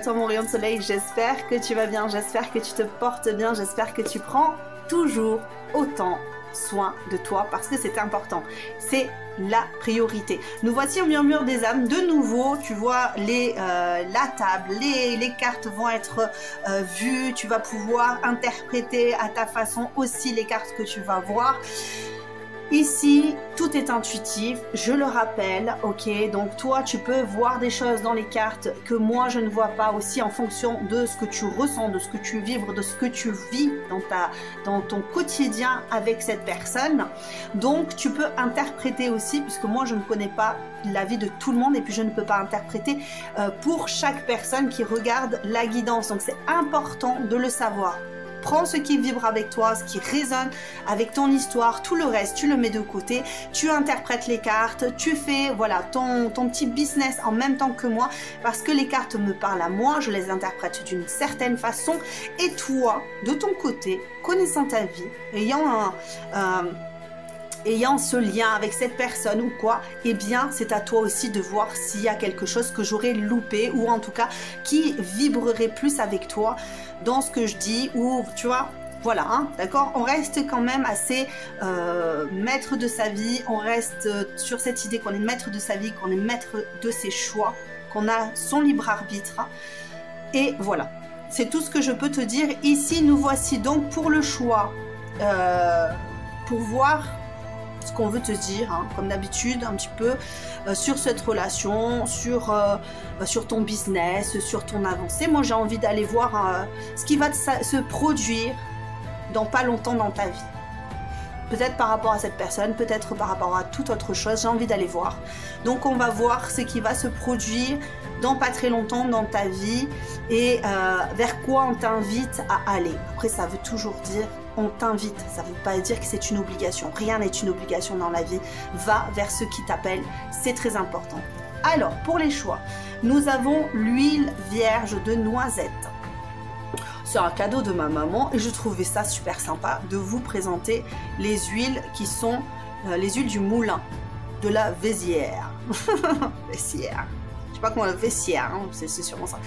Toi mon rayon de soleil, j'espère que tu vas bien, j'espère que tu te portes bien, j'espère que tu prends toujours autant soin de toi parce que c'est important, c'est la priorité. Nous voici au murmure des âmes, de nouveau, tu vois la table, les cartes vont être vues, tu vas pouvoir interpréter à ta façon aussi les cartes que tu vas voir. Ici, tout est intuitif, je le rappelle, ok? Donc toi, tu peux voir des choses dans les cartes que moi, je ne vois pas aussi en fonction de ce que tu ressens, de ce que tu vibres, de ce que tu vis dans ton quotidien avec cette personne. Donc, tu peux interpréter aussi, puisque moi, je ne connais pas la vie de tout le monde et puis je ne peux pas interpréter pour chaque personne qui regarde la guidance. Donc, c'est important de le savoir. Prends ce qui vibre avec toi, ce qui résonne avec ton histoire, tout le reste, tu le mets de côté, tu interprètes les cartes, tu fais voilà ton petit business en même temps que moi parce que les cartes me parlent à moi, je les interprète d'une certaine façon et toi, de ton côté, connaissant ta vie, ayant ce lien avec cette personne ou quoi, eh bien c'est à toi aussi de voir s'il y a quelque chose que j'aurais loupé ou en tout cas qui vibrerait plus avec toi dans ce que je dis ou tu vois, voilà, hein, d'accord, on reste quand même assez maître de sa vie, on reste sur cette idée qu'on est maître de sa vie, qu'on est maître de ses choix, qu'on a son libre arbitre et voilà, c'est tout ce que je peux te dire. Ici nous voici donc pour le choix, pour voir ce qu'on veut te dire, hein, comme d'habitude, un petit peu sur cette relation, sur ton business, sur ton avancée. Moi, j'ai envie d'aller voir ce qui va se produire dans pas longtemps dans ta vie. Peut-être par rapport à cette personne, peut-être par rapport à toute autre chose, j'ai envie d'aller voir. Donc, on va voir ce qui va se produire dans pas très longtemps dans ta vie et vers quoi on t'invite à aller. Après, ça veut toujours dire on t'invite, ça ne veut pas dire que c'est une obligation. Rien n'est une obligation dans la vie. Va vers ce qui t'appelle, c'est très important. Alors, pour les choix, nous avons l'huile vierge de noisette. C'est un cadeau de ma maman et je trouvais ça super sympa de vous présenter les huiles qui sont les huiles du moulin, de la Vésière. Vésière. Je sais pas comment la Vésière, hein, c'est sûrement ça.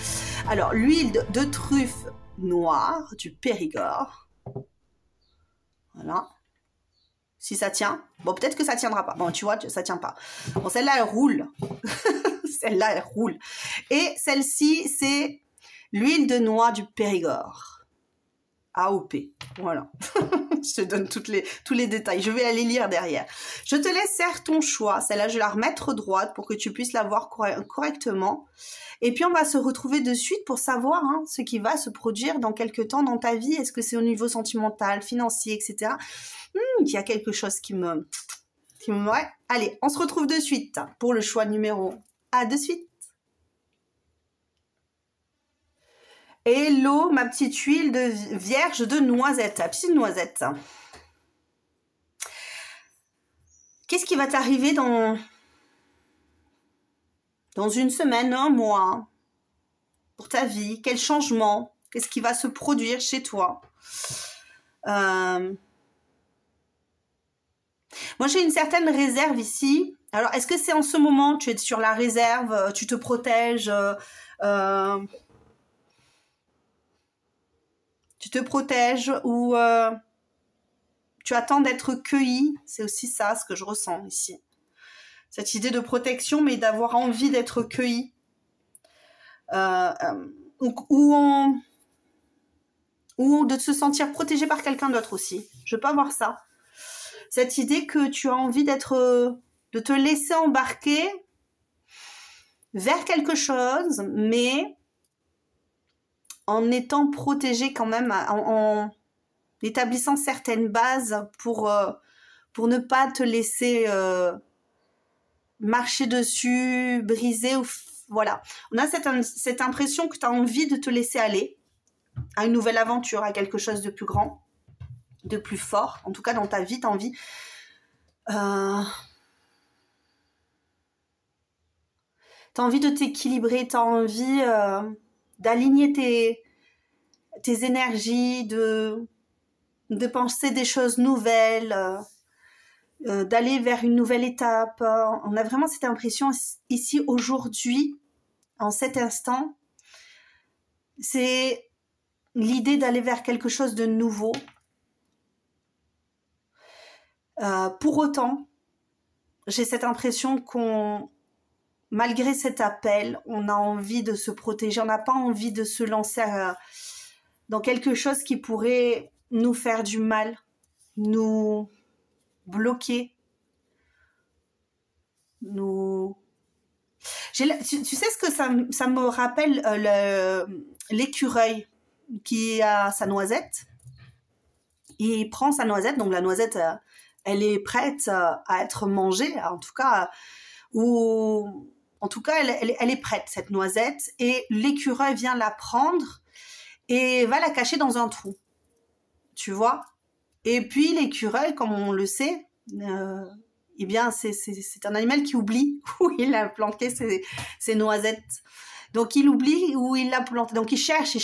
Alors, l'huile de truffe noire du Périgord. Voilà. Si ça tient. Bon, peut-être que ça tiendra pas. Bon, tu vois, ça tient pas. Bon, celle-là, elle roule. Celle-là, elle roule. Et celle-ci, c'est l'huile de noix du Périgord. AOP. Voilà. Je te donne tous les détails. Je vais aller lire derrière. Je te laisse faire ton choix. Celle-là, je vais la remettre droite pour que tu puisses la voir correctement. Et puis, on va se retrouver de suite pour savoir hein, ce qui va se produire dans quelques temps dans ta vie. Est-ce que c'est au niveau sentimental, financier, etc. Il y a quelque chose qui me... Ouais. Allez, on se retrouve de suite pour le choix numéro. À de suite. Hello, ma petite huile de vierge de noisette. La petite noisette. Qu'est-ce qui va t'arriver dans une semaine, un mois, pour ta vie? Quel changement? Qu'est-ce qui va se produire chez toi? Moi, j'ai une certaine réserve ici. Alors, est-ce que c'est en ce moment, tu es sur la réserve, tu te protèges, ou tu attends d'être cueilli? C'est aussi ça, ce que je ressens ici. Cette idée de protection, mais d'avoir envie d'être cueilli. Ou de se sentir protégé par quelqu'un d'autre aussi. Je peux avoir ça. Cette idée que tu as envie de te laisser embarquer vers quelque chose, mais en étant protégé quand même, en établissant certaines bases pour ne pas te laisser marcher dessus, briser, ou voilà. On a cette impression que tu as envie de te laisser aller à une nouvelle aventure, à quelque chose de plus grand, de plus fort. En tout cas, dans ta vie, tu as envie... t'as envie de t'équilibrer, t'as envie d'aligner tes énergies, de penser des choses nouvelles, d'aller vers une nouvelle étape. On a vraiment cette impression ici, aujourd'hui, en cet instant, c'est l'idée d'aller vers quelque chose de nouveau. Pour autant, j'ai cette impression qu'on, malgré cet appel, on a envie de se protéger, on n'a pas envie de se lancer dans quelque chose qui pourrait nous faire du mal, nous bloquer, nous... Tu sais ce que ça me rappelle, l'écureuil qui a sa noisette. Il prend sa noisette, donc la noisette, elle est prête à être mangée, en tout cas, ou en tout cas, elle est prête, cette noisette, et l'écureuil vient la prendre et va la cacher dans un trou, tu vois. Et puis l'écureuil, comme on le sait, eh bien, c'est un animal qui oublie où il a planté ses noisettes. Donc, il oublie où il l'a planté. Donc, il cherche,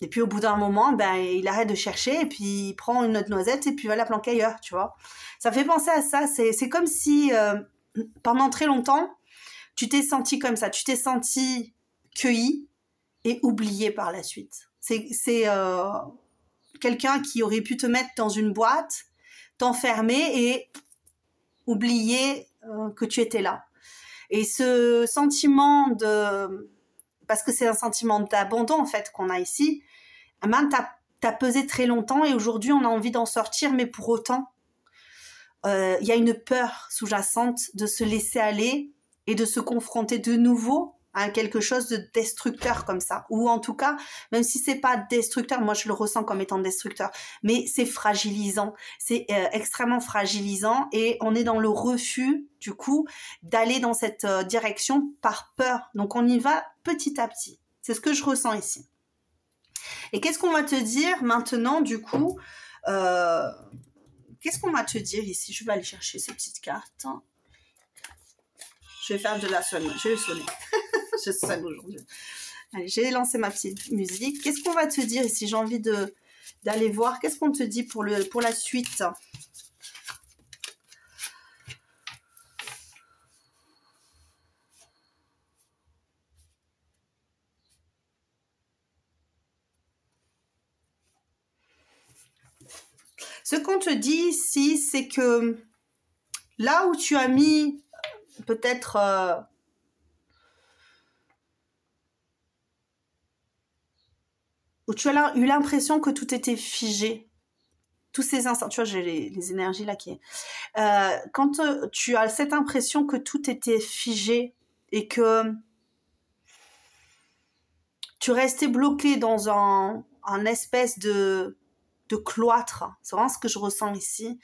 et puis au bout d'un moment, ben, il arrête de chercher, et puis il prend une autre noisette, et puis il va la planquer ailleurs, tu vois. Ça fait penser à ça. C'est comme si, pendant très longtemps, tu t'es senti comme ça. Tu t'es senti cueilli et oublié par la suite. C'est quelqu'un qui aurait pu te mettre dans une boîte, t'enfermer et oublier que tu étais là. Et ce sentiment de... Parce que c'est un sentiment d'abandon, en fait, qu'on a ici. Ben, t'as pesé très longtemps et aujourd'hui, on a envie d'en sortir, mais pour autant, il y a une peur sous-jacente de se laisser aller et de se confronter de nouveau à quelque chose de destructeur comme ça. Ou en tout cas, même si c'est pas destructeur, moi je le ressens comme étant destructeur, mais c'est fragilisant, c'est extrêmement fragilisant et on est dans le refus, du coup, d'aller dans cette direction par peur. Donc on y va petit à petit. C'est ce que je ressens ici. Et qu'est-ce qu'on va te dire maintenant, du coup qu'est-ce qu'on va te dire ici? Je vais aller chercher ces petites cartes. Je vais faire de la sonne. Je vais sonner. Je sonne aujourd'hui. Allez, j'ai lancé ma petite musique. Qu'est-ce qu'on va te dire ici? J'ai envie d'aller voir. Qu'est-ce qu'on te dit pour la suite? Ce qu'on te dit ici, c'est que là où tu as mis peut-être... où tu as eu l'impression que tout était figé. Tous ces instants, tu vois, j'ai les énergies là qui... quand tu as cette impression que tout était figé et que tu restais bloqué dans un espèce de cloître, c'est vraiment ce que je ressens ici.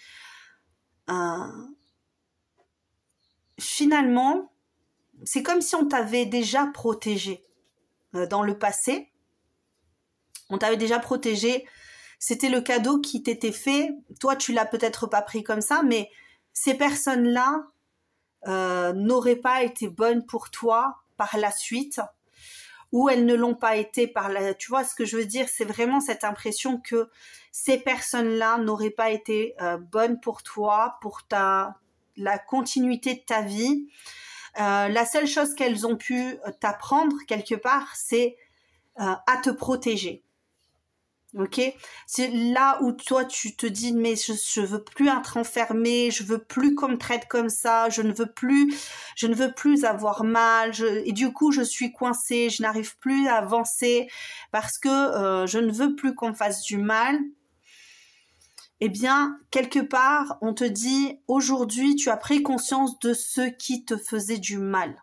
Finalement, c'est comme si on t'avait déjà protégé dans le passé. On t'avait déjà protégé, c'était le cadeau qui t'était fait. Toi, tu l'as peut-être pas pris comme ça, mais ces personnes-là n'auraient pas été bonnes pour toi par la suite, ou elles ne l'ont pas été par la... Tu vois ce que je veux dire? C'est vraiment cette impression que ces personnes-là n'auraient pas été bonnes pour toi, pour la continuité de ta vie. La seule chose qu'elles ont pu t'apprendre quelque part, c'est à te protéger. Ok, c'est là où toi tu te dis mais je veux plus être enfermée, je veux plus qu'on me traite comme ça, je ne veux plus avoir mal, et du coup je suis coincée, je n'arrive plus à avancer parce que je ne veux plus qu'on me fasse du mal. Eh bien, quelque part, on te dit aujourd'hui tu as pris conscience de ceux qui te faisaient du mal.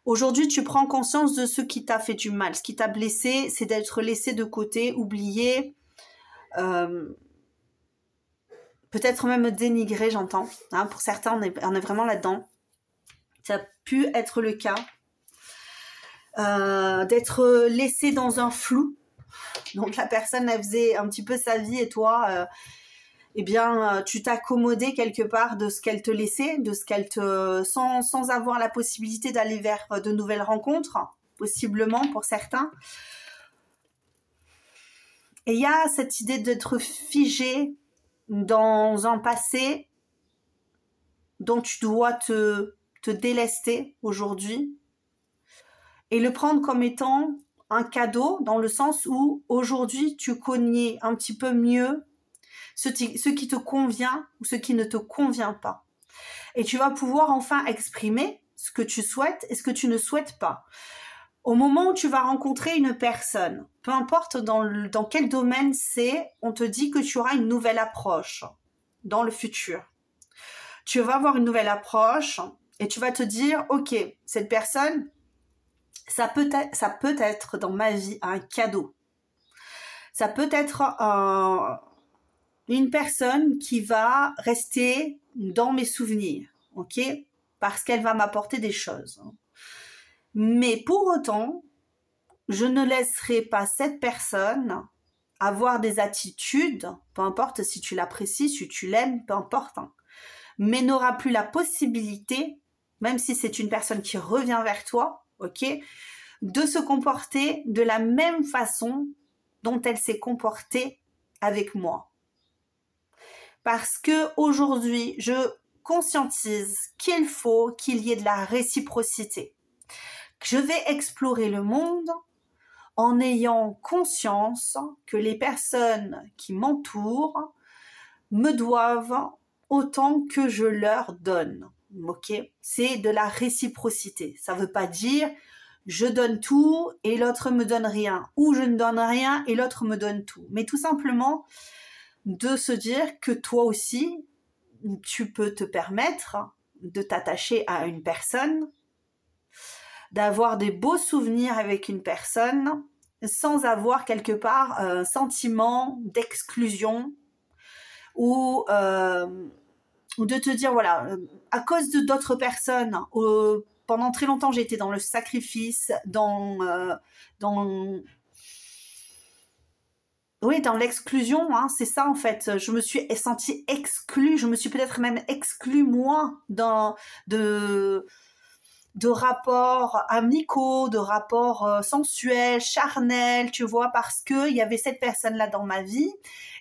Aujourd'hui, tu prends conscience de ce qui t'a fait du mal. Ce qui t'a blessé, c'est d'être laissé de côté, oublié, peut-être même dénigré, j'entends. Hein, pour certains, on est vraiment là-dedans. Ça a pu être le cas. D'être laissé dans un flou. Donc la personne, elle faisait un petit peu sa vie et toi... eh bien, tu t'accommodais quelque part de ce qu'elle te laissait, de ce qu'elle te... sans avoir la possibilité d'aller vers de nouvelles rencontres, possiblement pour certains. Et il y a cette idée d'être figé dans un passé dont tu dois te te délester aujourd'hui et le prendre comme étant un cadeau dans le sens où aujourd'hui tu connais un petit peu mieux ce qui te convient ou ce qui ne te convient pas. Et tu vas pouvoir enfin exprimer ce que tu souhaites et ce que tu ne souhaites pas. Au moment où tu vas rencontrer une personne, peu importe dans quel domaine c'est, on te dit que tu auras une nouvelle approche dans le futur. Tu vas avoir une nouvelle approche et tu vas te dire, ok, cette personne, ça peut être dans ma vie un cadeau. Ça peut être une personne qui va rester dans mes souvenirs, ok? Parce qu'elle va m'apporter des choses. Mais pour autant, je ne laisserai pas cette personne avoir des attitudes, peu importe si tu l'apprécies, si tu l'aimes, peu importe, hein, mais n'aura plus la possibilité, même si c'est une personne qui revient vers toi, ok, de se comporter de la même façon dont elle s'est comportée avec moi. Parce que aujourd'hui, je conscientise qu'il faut qu'il y ait de la réciprocité. Je vais explorer le monde en ayant conscience que les personnes qui m'entourent me doivent autant que je leur donne. Ok? C'est de la réciprocité. Ça ne veut pas dire je donne tout et l'autre me donne rien, ou je ne donne rien et l'autre me donne tout. Mais tout simplement de se dire que toi aussi, tu peux te permettre de t'attacher à une personne, d'avoir des beaux souvenirs avec une personne, sans avoir quelque part un sentiment d'exclusion ou de te dire, voilà, à cause de d'autres personnes, pendant très longtemps, j'ai été dans le sacrifice, dans l'exclusion, hein, c'est ça en fait. Je me suis sentie exclue, je me suis peut-être même exclue moi de rapports amicaux, de rapports sensuels, charnels, tu vois, parce que il y avait cette personne-là dans ma vie.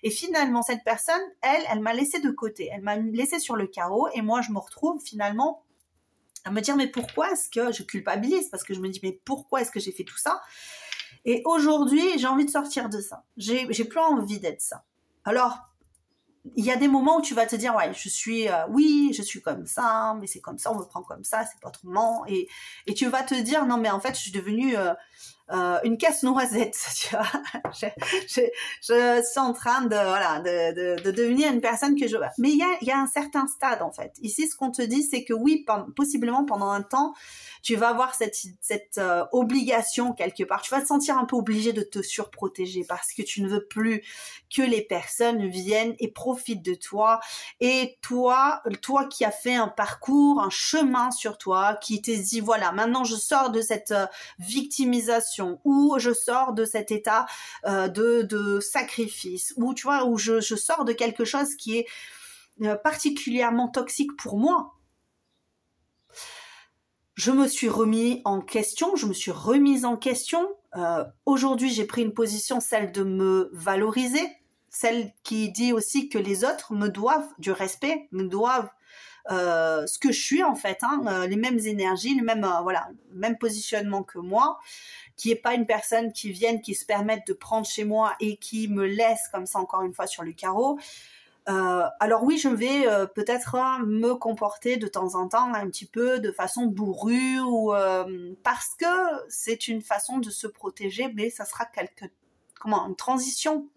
Et finalement, cette personne, elle m'a laissé de côté. Elle m'a laissé sur le carreau et moi, je me retrouve finalement à me dire, mais pourquoi est-ce que je culpabilise? Parce que je me dis, mais pourquoi est-ce que j'ai fait tout ça? Et aujourd'hui, j'ai envie de sortir de ça. J'ai plus envie d'être ça. Alors, il y a des moments où tu vas te dire, ouais, je suis comme ça, mais c'est comme ça, on me prend comme ça, c'est pas autrement. Et tu vas te dire, non, mais en fait, je suis devenue une casse-noisette, tu vois. Je suis en train de devenir une personne que je... Mais il y a un certain stade, en fait. Ici, ce qu'on te dit, c'est que oui, possiblement pendant un temps, tu vas avoir cette obligation quelque part. Tu vas te sentir un peu obligé de te surprotéger parce que tu ne veux plus que les personnes viennent et profitent de toi. Et toi qui as fait un parcours, un chemin sur toi, qui t'es dit, voilà, maintenant je sors de cette victimisation ou je sors de cet état de sacrifice ou tu vois, où je sors de quelque chose qui est particulièrement toxique pour moi. Je me suis remise en question. Aujourd'hui, j'ai pris une position, celle de me valoriser, celle qui dit aussi que les autres me doivent du respect, me doivent ce que je suis en fait, hein, les mêmes énergies, le même positionnement que moi, qui est pas une personne qui vienne, qui se permette de prendre chez moi et qui me laisse comme ça encore une fois sur le carreau. Alors oui, je vais peut-être me comporter de temps en temps un petit peu de façon bourrue ou parce que c'est une façon de se protéger, mais ça sera une transition.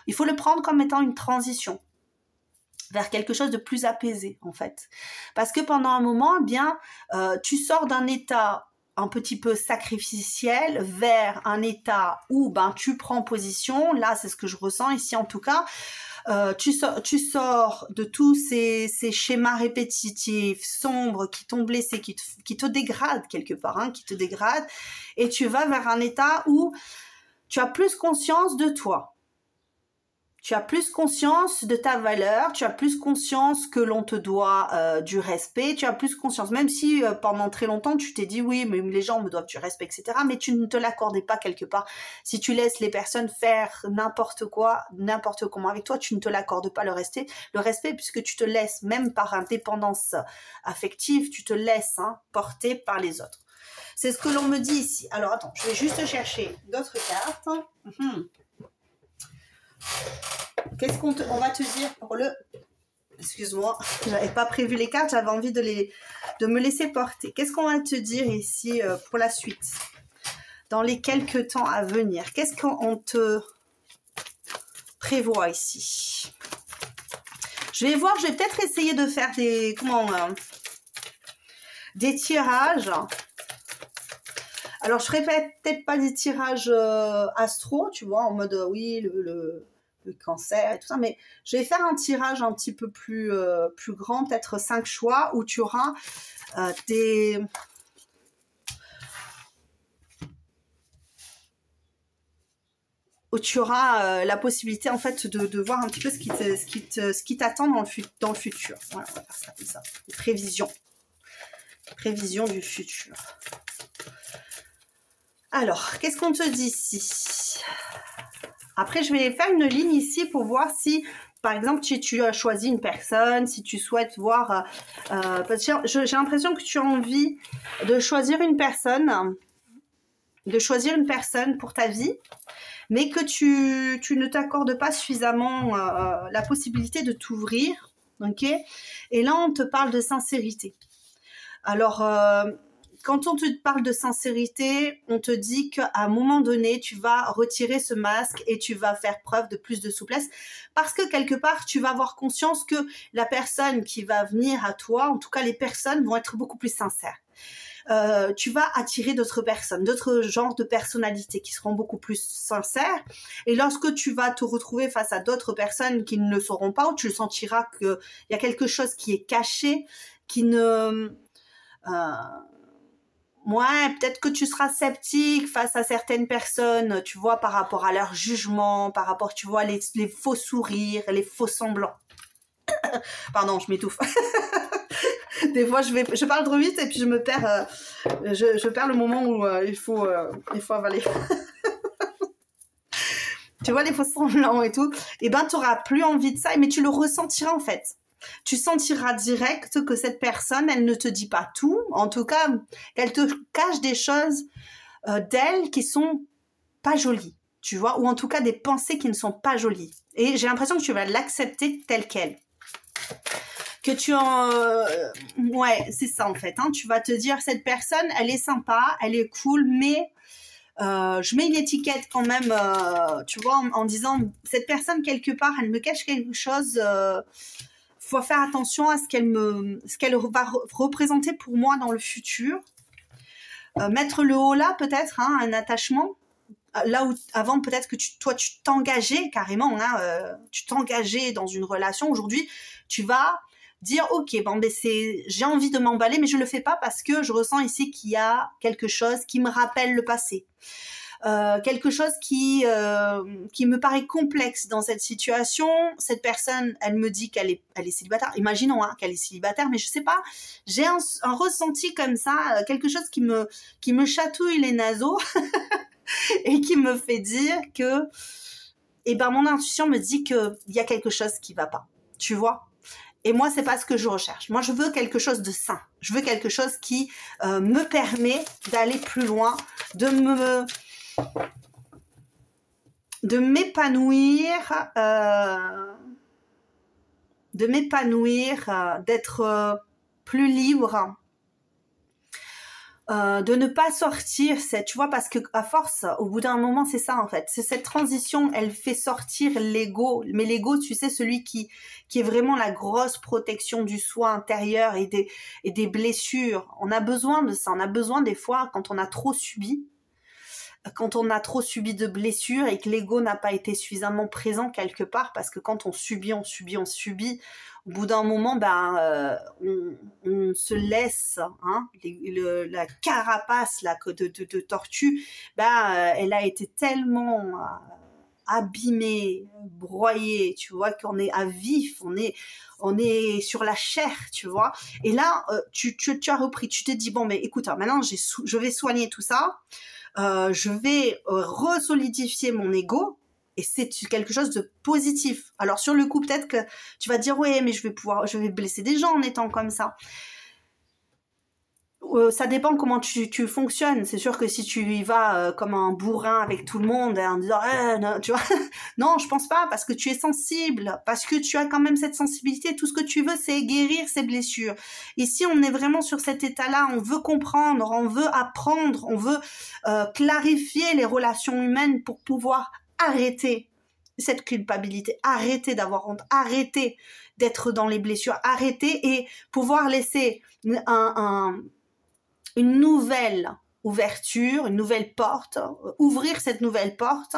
Il faut le prendre comme étant une transition vers quelque chose de plus apaisé en fait. Parce que pendant un moment, eh bien, tu sors d'un état un petit peu sacrificiel vers un état où tu prends position. Là, c'est ce que je ressens ici en tout cas. Tu sors de tous ces schémas répétitifs, sombres, qui t'ont blessé, qui te dégradent quelque part, hein, qui te dégradent, et tu vas vers un état où tu as plus conscience de toi. Tu as plus conscience de ta valeur, tu as plus conscience que l'on te doit du respect, tu as plus conscience, même si pendant très longtemps tu t'es dit oui, mais les gens me doivent du respect, etc. Mais tu ne te l'accordais pas quelque part. Si tu laisses les personnes faire n'importe quoi, n'importe comment avec toi, tu ne te l'accordes pas le respect puisque tu te laisses, même par indépendance affective, tu te laisses porter par les autres. C'est ce que l'on me dit ici. Alors attends, je vais juste chercher d'autres cartes. Qu'est-ce qu'on va te dire pour le... Excuse-moi, j'avais pas prévu les cartes, j'avais envie de me laisser porter. Qu'est-ce qu'on va te dire ici pour la suite? Dans les quelques temps à venir, qu'est-ce qu'on te prévoit ici? Je vais peut-être essayer de faire des tirages. Alors, je ferai peut-être pas des tirages astro, tu vois, en mode, oui, le cancer et tout ça, mais je vais faire un tirage un petit peu plus grand, peut-être 5 choix, où tu auras la possibilité, en fait, de voir un petit peu ce qui t'attend dans le futur. Voilà, on va faire ça comme ça. Prévision. Prévision du futur. Alors, qu'est-ce qu'on te dit ici? Après, je vais faire une ligne ici pour voir si, par exemple, si tu as choisi une personne, si tu souhaites voir... parce que j'ai l'impression que tu as envie de choisir une personne pour ta vie, mais que tu ne t'accordes pas suffisamment la possibilité de t'ouvrir, ok? Et là, on te parle de sincérité. Alors... quand on te parle de sincérité, on te dit qu'à un moment donné, tu vas retirer ce masque et tu vas faire preuve de plus de souplesse parce que quelque part, tu vas avoir conscience que la personne qui va venir à toi, en tout cas les personnes, vont être beaucoup plus sincères. Tu vas attirer d'autres personnes, d'autres genres de personnalités qui seront beaucoup plus sincères. Et lorsque tu vas te retrouver face à d'autres personnes qui ne le sauront pas, où tu sentiras qu'il y a quelque chose qui est caché, qui ne... ouais, peut-être que tu seras sceptique face à certaines personnes, tu vois, par rapport à leur jugement, par rapport, tu vois, les faux sourires, les faux semblants. Pardon, je m'étouffe. Des fois, je parle trop vite et puis je me perds, je perds le moment où il faut avaler. Tu vois, les faux semblants et tout. Eh ben, tu n'auras plus envie de ça, mais tu le ressentiras en fait. Tu sentiras direct que cette personne, elle ne te dit pas tout. En tout cas, elle te cache des choses d'elle qui sont pas jolies, tu vois, ou en tout cas des pensées qui ne sont pas jolies. Et j'ai l'impression que tu vas l'accepter telle qu'elle. Que tu en... ouais, c'est ça en fait. Hein. Tu vas te dire, cette personne, elle est sympa, elle est cool, mais... je mets une étiquette quand même, tu vois, en disant, cette personne, quelque part, elle me cache quelque chose... faut faire attention à ce qu'elle va représenter pour moi dans le futur. Mettre le haut là, peut-être, hein, un attachement. Là où avant, peut-être que toi, tu t'engageais carrément, hein, tu t'engageais dans une relation. Aujourd'hui, tu vas dire, ok, bon, ben j'ai envie de m'emballer, mais je le fais pas parce que je ressens ici qu'il y a quelque chose qui me rappelle le passé. Quelque chose qui me paraît complexe dans cette situation. Cette personne, elle me dit qu'elle est célibataire. Imaginons hein, qu'elle est célibataire, mais je sais pas. J'ai un ressenti comme ça, quelque chose qui me chatouille les naseaux et qui me fait dire que, eh ben, mon intuition me dit qu'il y a quelque chose qui va pas. Tu vois? Et moi, c'est pas ce que je recherche. Moi, je veux quelque chose de sain. Je veux quelque chose qui me permet d'aller plus loin, de m'épanouir, d'être plus libre, de ne pas sortir, tu vois, parce que à force, au bout d'un moment, c'est ça en fait. C'est cette transition, elle fait sortir l'ego. Mais l'ego, tu sais, celui qui est vraiment la grosse protection du soi intérieur et des blessures. On a besoin de ça. On a besoin des fois, quand on a trop subi de blessures et que l'ego n'a pas été suffisamment présent quelque part, parce que quand on subit, au bout d'un moment, ben, on se laisse, hein, la carapace là, de tortue, ben, elle a été tellement abîmé, broyé, tu vois, qu'on est à vif, on est sur la chair, tu vois. Et là, tu as repris, tu t'es dit, bon, mais écoute, maintenant, je vais soigner tout ça, je vais resolidifier mon ego, et c'est quelque chose de positif. Alors, sur le coup, peut-être que tu vas dire, ouais, mais je vais blesser des gens en étant comme ça. Ça dépend comment tu fonctionnes. C'est sûr que si tu y vas comme un bourrin avec tout le monde en disant non, tu vois, non, je pense pas, parce que tu es sensible, parce que tu as quand même cette sensibilité. Tout ce que tu veux, c'est guérir ces blessures. Ici, on est vraiment sur cet état-là. On veut comprendre, on veut apprendre, on veut clarifier les relations humaines pour pouvoir arrêter cette culpabilité, arrêter d'avoir honte, arrêter d'être dans les blessures, arrêter et pouvoir laisser une nouvelle ouverture, une nouvelle porte, ouvrir cette nouvelle porte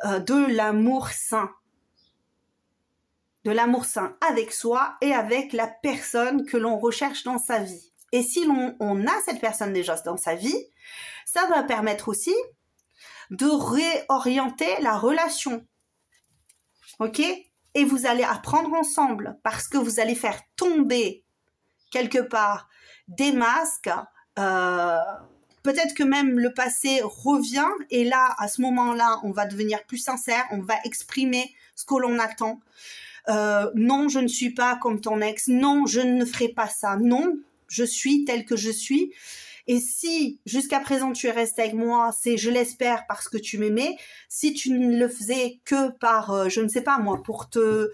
de l'amour sain. De l'amour sain avec soi et avec la personne que l'on recherche dans sa vie. Et si on a cette personne déjà dans sa vie, ça va permettre aussi de réorienter la relation. Ok ? Et vous allez apprendre ensemble, parce que vous allez faire tomber quelque part des masques. Peut-être que même le passé revient, et là, à ce moment-là, on va devenir plus sincère, on va exprimer ce que l'on attend. Non, je ne suis pas comme ton ex. Non, je ne ferai pas ça. Non, je suis telle que je suis. Et si, jusqu'à présent, tu es resté avec moi, c'est, je l'espère, parce que tu m'aimais. Si tu ne le faisais que par, je ne sais pas moi, pour te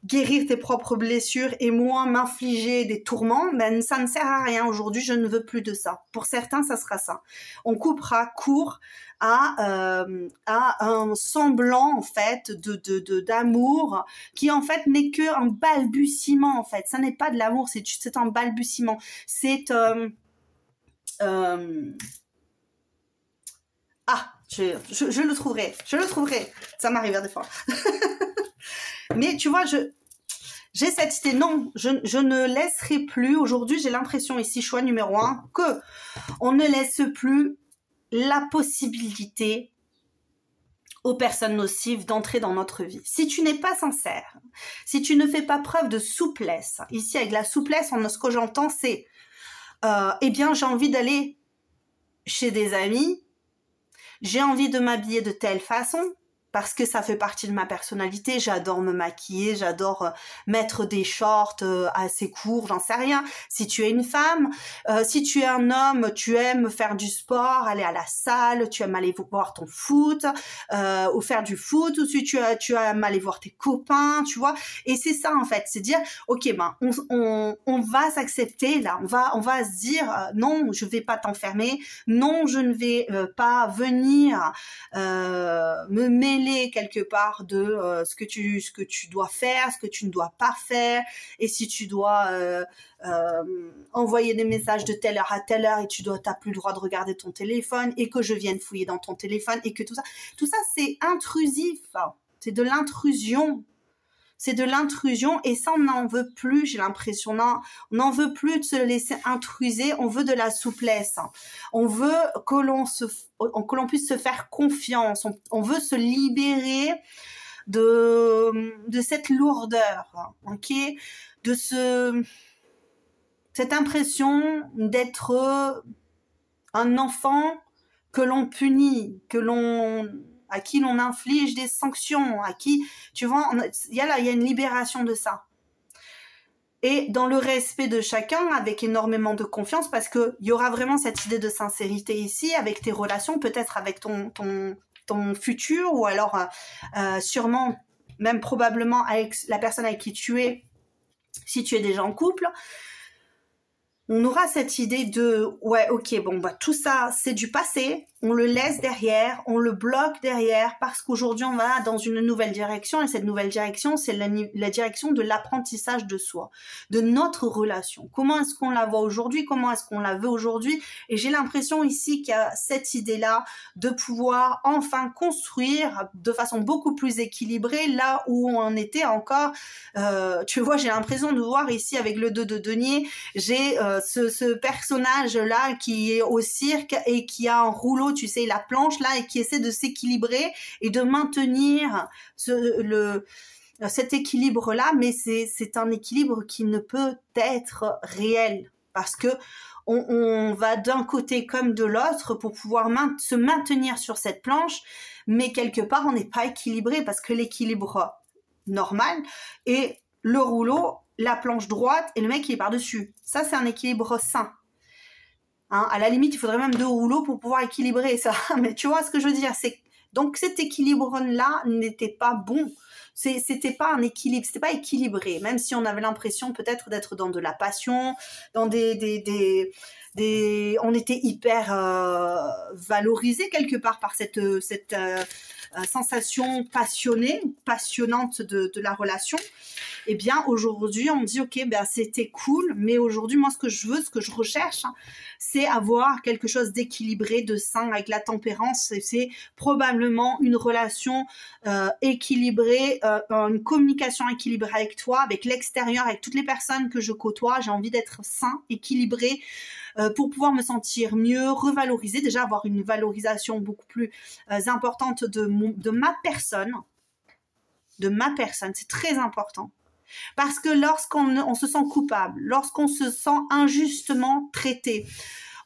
guérir tes propres blessures et moi m'infliger des tourments, ben ça ne sert à rien. Aujourd'hui, je ne veux plus de ça. Pour certains, ça sera ça. On coupera court à un semblant en fait d'amour qui en fait n'est que un balbutiement en fait. Ça n'est pas de l'amour, c'est un balbutiement. C'est je le trouverai. Ça m'arrive des fois. Mais tu vois, j'ai cette idée, non, je ne laisserai plus, aujourd'hui j'ai l'impression ici, choix numéro 1, que on ne laisse plus la possibilité aux personnes nocives d'entrer dans notre vie. Si tu n'es pas sincère, si tu ne fais pas preuve de souplesse, ici avec la souplesse, ce que j'entends c'est, eh bien j'ai envie d'aller chez des amis, j'ai envie de m'habiller de telle façon, parce que ça fait partie de ma personnalité, j'adore me maquiller, j'adore mettre des shorts assez courts, j'en sais rien. Si tu es une femme, si tu es un homme, tu aimes faire du sport, aller à la salle, tu aimes aller voir ton foot, ou faire du foot, ou si tu aimes aller voir tes copains, tu vois. Et c'est ça en fait, c'est dire, ok, ben on va s'accepter là, on va se dire, non, je vais pas t'enfermer, non, je ne vais pas venir me mêler quelque part de ce que tu dois faire, ce que tu ne dois pas faire, et si tu dois envoyer des messages de telle heure à telle heure et t'as plus le droit de regarder ton téléphone, et que je vienne fouiller dans ton téléphone, et que tout ça c'est intrusif, c'est de l'intrusion. C'est de l'intrusion, et ça on n'en veut plus, j'ai l'impression, on n'en veut plus de se laisser intruser, on veut de la souplesse, on veut que l'on puisse se faire confiance, on veut se libérer de cette lourdeur, ok, de cette impression d'être un enfant que l'on punit, à qui l'on inflige des sanctions, à qui, tu vois, il y a une libération de ça. Et dans le respect de chacun, avec énormément de confiance, parce qu'il y aura vraiment cette idée de sincérité ici, avec tes relations, peut-être avec ton futur, ou alors sûrement, même probablement avec la personne avec qui tu es, si tu es déjà en couple. On aura cette idée de, ouais, ok, bon, bah, tout ça, c'est du passé, on le laisse derrière, on le bloque derrière, parce qu'aujourd'hui, on va dans une nouvelle direction, et cette nouvelle direction, c'est la direction de l'apprentissage de soi, de notre relation. Comment est-ce qu'on la voit aujourd'hui? Comment est-ce qu'on la veut aujourd'hui? Et j'ai l'impression ici qu'il y a cette idée-là de pouvoir enfin construire de façon beaucoup plus équilibrée, là où on était encore, tu vois, j'ai l'impression de voir ici avec le 2 de denier, j'ai ce personnage-là qui est au cirque et qui a un rouleau tu sais, la planche là, et qui essaie de s'équilibrer et de maintenir cet équilibre-là, mais c'est un équilibre qui ne peut être réel, parce que on va d'un côté comme de l'autre pour pouvoir se maintenir sur cette planche, mais quelque part on n'est pas équilibré, parce que l'équilibre normal est le rouleau, la planche droite et le mec qui est par-dessus. Ça, c'est un équilibre sain. Hein, à la limite, il faudrait même 2 rouleaux pour pouvoir équilibrer ça. Mais tu vois ce que je veux dire, donc cet équilibre-là n'était pas bon. C'était pas un équilibre, c'était pas équilibré, même si on avait l'impression peut-être d'être dans de la passion, dans on était hyper valorisé quelque part par cette sensation passionnante de la relation. Eh bien, aujourd'hui, on me dit, ok, ben c'était cool, mais aujourd'hui, moi, ce que je veux, ce que je recherche, hein, c'est avoir quelque chose d'équilibré, de sain, avec la tempérance. C'est probablement une relation équilibrée, une communication équilibrée avec toi, avec l'extérieur, avec toutes les personnes que je côtoie. J'ai envie d'être sain, équilibré, pour pouvoir me sentir mieux, revaloriser, déjà avoir une valorisation beaucoup plus importante de ma personne. De ma personne, c'est très important. Parce que lorsqu'on se sent coupable, lorsqu'on se sent injustement traité,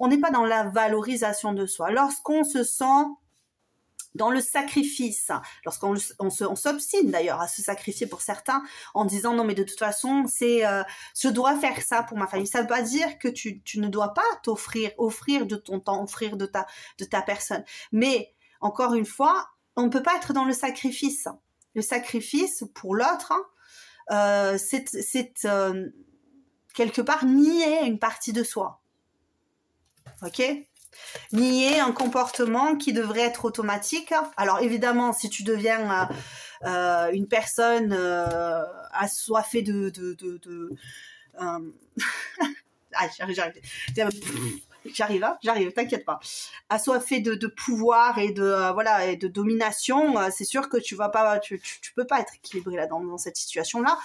on n'est pas dans la valorisation de soi. Lorsqu'on se sent dans le sacrifice, lorsqu'on s'obstine d'ailleurs à se sacrifier pour certains en disant non mais de toute façon je dois faire ça pour ma famille. Ça ne veut pas dire que tu ne dois pas offrir de ton temps, offrir de ta personne. Mais encore une fois, on ne peut pas être dans le sacrifice. Le sacrifice pour l'autre, c'est quelque part nier une partie de soi. Ok ? Nier un comportement qui devrait être automatique. Alors évidemment, si tu deviens une personne assoiffée j'arrive, t'inquiète pas. Assoiffée de pouvoir et de domination, c'est sûr que tu peux pas être équilibré là dans cette situation-là.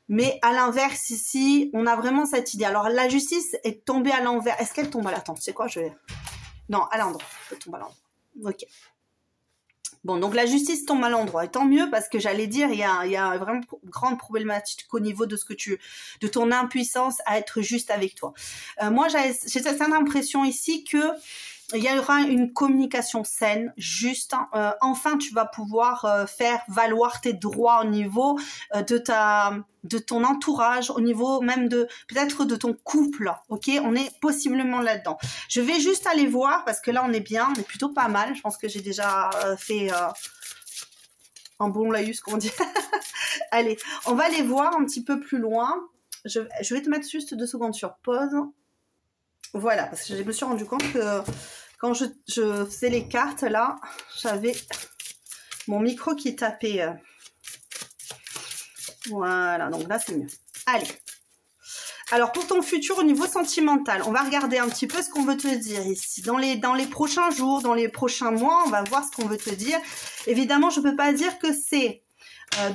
Mais à l'inverse, ici, on a vraiment cette idée. Alors, la justice est tombée à l'envers. Est-ce qu'elle tombe à l'endroit? Tu sais quoi, non, à l'endroit. Elle tombe à l'endroit. Ok. Bon, donc la justice tombe à l'endroit. Et tant mieux, parce que j'allais dire, il y a vraiment une grande problématique au niveau de de ton impuissance à être juste avec toi. Moi, j'ai cette impression ici que il y aura une communication saine, juste. Enfin, tu vas pouvoir faire valoir tes droits au niveau de ton entourage, au niveau même peut-être de ton couple. Ok, on est possiblement là-dedans. Je vais juste aller voir parce que là, on est bien, on est plutôt pas mal. Je pense que j'ai déjà fait un bon laïus, comment dire. Allez, on va aller voir un petit peu plus loin. Je vais te mettre juste 2 secondes sur pause. Voilà, parce que je me suis rendu compte que quand je faisais les cartes, là, j'avais mon micro qui tapait. Voilà, donc là, c'est mieux. Allez. Alors, pour ton futur au niveau sentimental, on va regarder un petit peu ce qu'on veut te dire ici. Dans les prochains jours, dans les prochains mois, on va voir ce qu'on veut te dire. Évidemment, je ne peux pas dire que c'est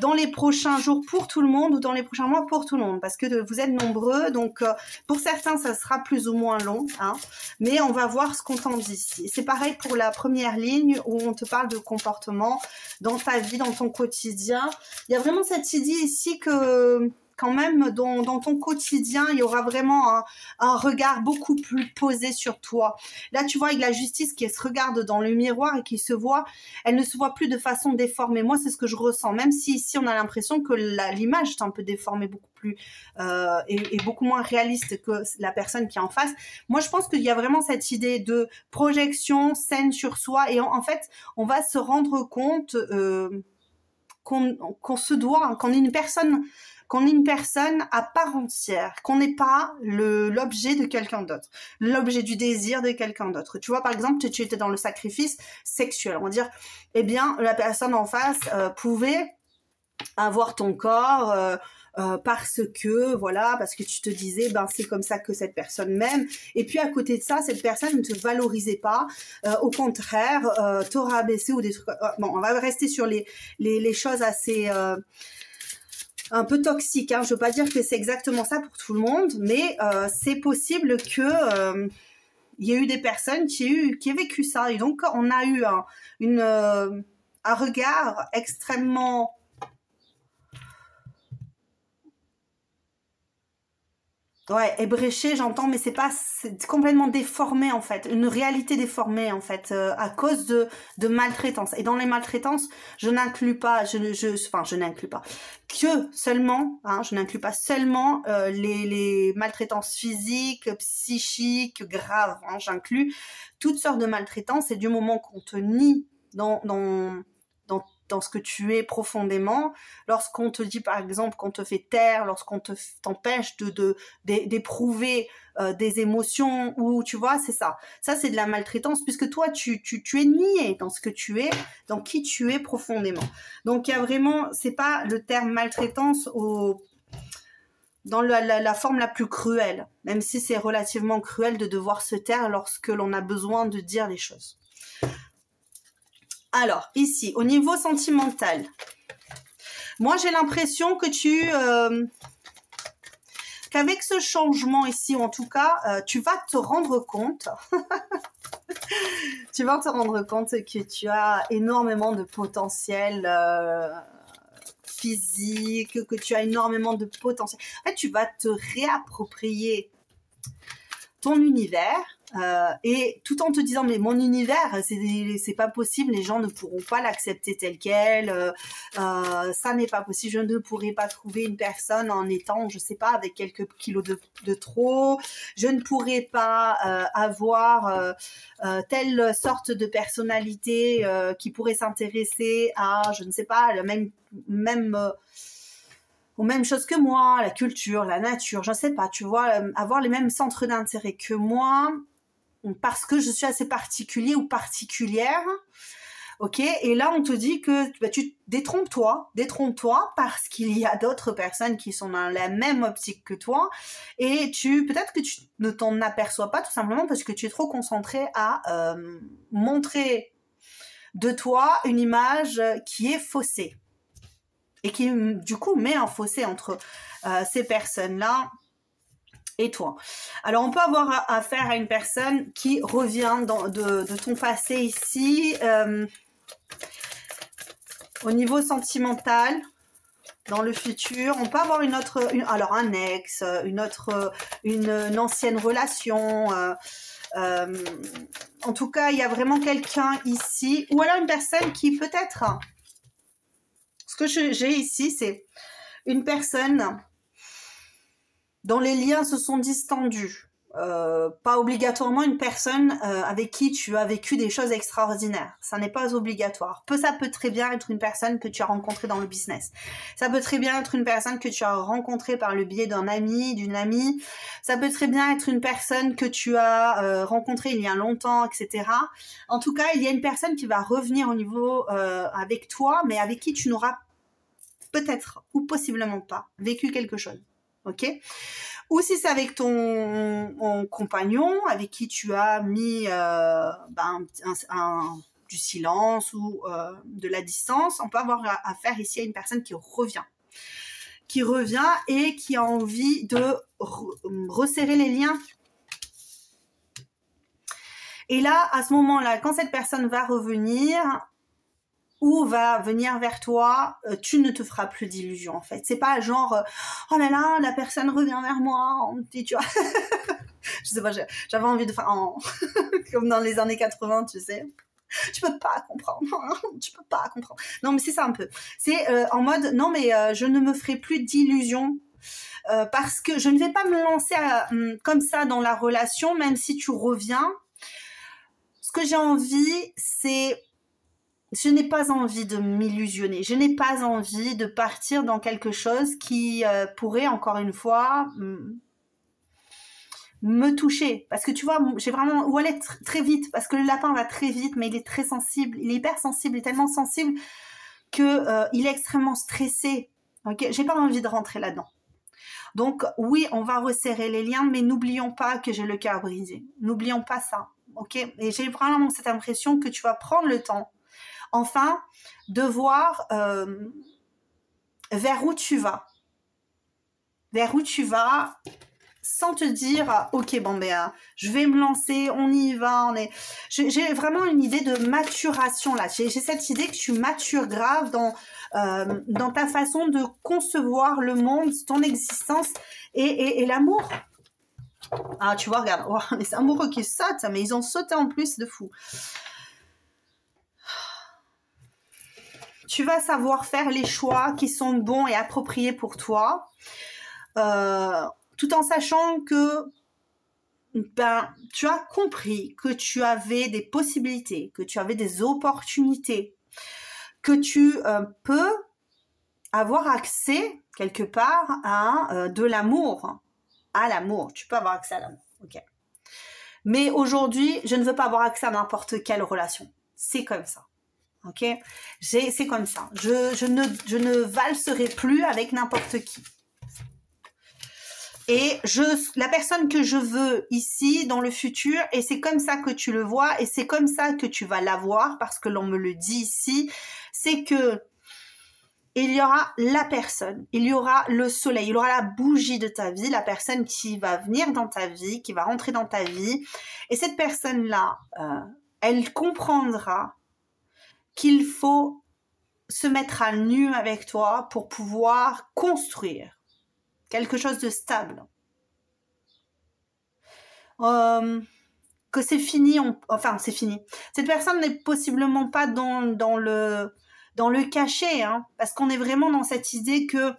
dans les prochains jours pour tout le monde ou dans les prochains mois pour tout le monde, parce que vous êtes nombreux, donc pour certains ça sera plus ou moins long, hein, mais on va voir ce qu'on t'en dit ici. C'est pareil pour la première ligne où on te parle de comportement dans ta vie, dans ton quotidien. Il y a vraiment cette idée ici que quand même dans ton quotidien, il y aura vraiment un regard beaucoup plus posé sur toi. Là, tu vois, avec la justice qui se regarde dans le miroir et qui se voit, elle ne se voit plus de façon déformée. Moi, c'est ce que je ressens. Même si ici, on a l'impression que l'image est un peu déformée, beaucoup plus et beaucoup moins réaliste que la personne qui est en face. Moi, je pense qu'il y a vraiment cette idée de projection saine sur soi. Et en fait, on va se rendre compte qu'on se doit, qu'on est une personne à part entière, qu'on n'est pas l'objet de quelqu'un d'autre, l'objet du désir de quelqu'un d'autre. Tu vois, par exemple, tu étais dans le sacrifice sexuel. On va dire, eh bien, la personne en face pouvait avoir ton corps parce que tu te disais, ben c'est comme ça que cette personne m'aime. Et puis à côté de ça, cette personne ne te valorisait pas, au contraire, te rabaissait ou des trucs. Bon, on va rester sur les choses assez un peu toxique, hein. Je veux pas dire que c'est exactement ça pour tout le monde, mais c'est possible que il y a eu des personnes qui ont vécu ça. Et donc, on a eu un regard extrêmement... Ouais, ébréché, j'entends, mais c'est complètement déformé en fait, une réalité déformée en fait, à cause de maltraitance. Et dans les maltraitances, je n'inclus pas, je n'inclus pas que seulement, hein, je n'inclus pas seulement les maltraitances physiques, psychiques, graves. Hein, j'inclus toutes sortes de maltraitances. Et du moment qu'on te nie dans ce que tu es profondément, lorsqu'on te dit par exemple qu'on te fait taire, lorsqu'on t'empêche d'éprouver des émotions, ou tu vois, c'est ça. Ça c'est de la maltraitance, puisque toi tu es nié dans ce que tu es, dans qui tu es profondément. Donc il y a vraiment, c'est pas le terme maltraitance dans la forme la plus cruelle, même si c'est relativement cruel de devoir se taire lorsque l'on a besoin de dire les choses. Alors, ici, au niveau sentimental, moi, j'ai l'impression que qu'avec ce changement ici, ou en tout cas, tu vas te rendre compte, tu vas te rendre compte que tu as énormément de potentiel physique, que tu as énormément de potentiel. En fait, tu vas te réapproprier ton univers, et tout en te disant mais mon univers c'est pas possible, les gens ne pourront pas l'accepter tel quel, ça n'est pas possible, je ne pourrai pas trouver une personne en étant, je sais pas, avec quelques kilos de trop, je ne pourrai pas avoir telle sorte de personnalité qui pourrait s'intéresser à, je ne sais pas, aux mêmes choses que moi, la culture, la nature, je ne sais pas, tu vois, avoir les mêmes centres d'intérêt que moi, parce que je suis assez particulier ou particulière, ok? Et là, on te dit que tu détrompe-toi, parce qu'il y a d'autres personnes qui sont dans la même optique que toi, et peut-être que tu ne t'en aperçois pas, tout simplement parce que tu es trop concentré à montrer de toi une image qui est faussée. Et qui, du coup, met un fossé entre ces personnes-là et toi. Alors, on peut avoir affaire à une personne qui revient de ton passé ici, au niveau sentimental, dans le futur. On peut avoir alors un ex, une ancienne relation. En tout cas, il y a vraiment quelqu'un ici, ou alors une personne qui peut-être... Ce que j'ai ici, c'est une personne dont les liens se sont distendus. Pas obligatoirement une personne avec qui tu as vécu des choses extraordinaires. Ça n'est pas obligatoire. Ça peut très bien être une personne que tu as rencontrée dans le business. Ça peut très bien être une personne que tu as rencontrée par le biais d'un ami, d'une amie. Ça peut très bien être une personne que tu as rencontrée il y a longtemps, etc. En tout cas, il y a une personne qui va revenir au niveau avec toi, mais avec qui tu n'auras peut-être ou possiblement pas vécu quelque chose. Ok? Ou si c'est avec ton compagnon, avec qui tu as mis du silence ou de la distance, on peut avoir affaire ici à une personne qui revient et qui a envie de resserrer les liens. Et là, à ce moment-là, quand cette personne va revenir ou va venir vers toi, tu ne te feras plus d'illusions en fait. C'est pas genre oh là là, la personne revient vers moi, tu vois. Je sais pas, j'avais envie de faire comme dans les années 80, tu sais. Tu peux pas comprendre, tu peux pas comprendre. Non mais c'est ça un peu. C'est en mode non mais je ne me ferai plus d'illusions. Parce que je ne vais pas me lancer comme ça dans la relation, même si tu reviens. Ce que j'ai envie, c'est... Je n'ai pas envie de m'illusionner. Je n'ai pas envie de partir dans quelque chose qui pourrait, encore une fois, me toucher. Parce que tu vois, j'ai vraiment... Ou aller très vite, parce que le lapin va très vite, mais il est très sensible. Il est hyper sensible, il est tellement sensible que il est extrêmement stressé. Ok, j'ai pas envie de rentrer là-dedans. Donc, oui, on va resserrer les liens, mais n'oublions pas que j'ai le cœur brisé. N'oublions pas ça, ok? Et j'ai vraiment cette impression que tu vas prendre le temps, enfin, de voir vers où tu vas. Vers où tu vas sans te dire ok bon ben je vais me lancer, on y va, j'ai vraiment une idée de maturation là, j'ai cette idée que tu matures grave dans ta façon de concevoir le monde, ton existence et l'amour. Ah tu vois, regarde, oh, les amoureux qui sautent, mais ils ont sauté en plus, de fou. Tu vas savoir faire les choix qui sont bons et appropriés pour toi, tout en sachant que ben, tu as compris que tu avais des possibilités, que tu avais des opportunités, que tu peux avoir accès quelque part à de l'amour, tu peux avoir accès à l'amour, ok. Mais aujourd'hui, je ne veux pas avoir accès à n'importe quelle relation, c'est comme ça. Ok, c'est comme ça. Je ne valserai plus avec n'importe qui. Et la personne que je veux ici, dans le futur, et c'est comme ça que tu le vois, et c'est comme ça que tu vas l'avoir, parce que l'on me le dit ici, c'est que il y aura la personne, il y aura le soleil, il y aura la bougie de ta vie, la personne qui va venir dans ta vie, qui va rentrer dans ta vie, et cette personne-là, elle comprendra qu'il faut se mettre à nu avec toi pour pouvoir construire quelque chose de stable. Que c'est fini, enfin c'est fini. Cette personne n'est possiblement pas dans le cachet, hein, parce qu'on est vraiment dans cette idée que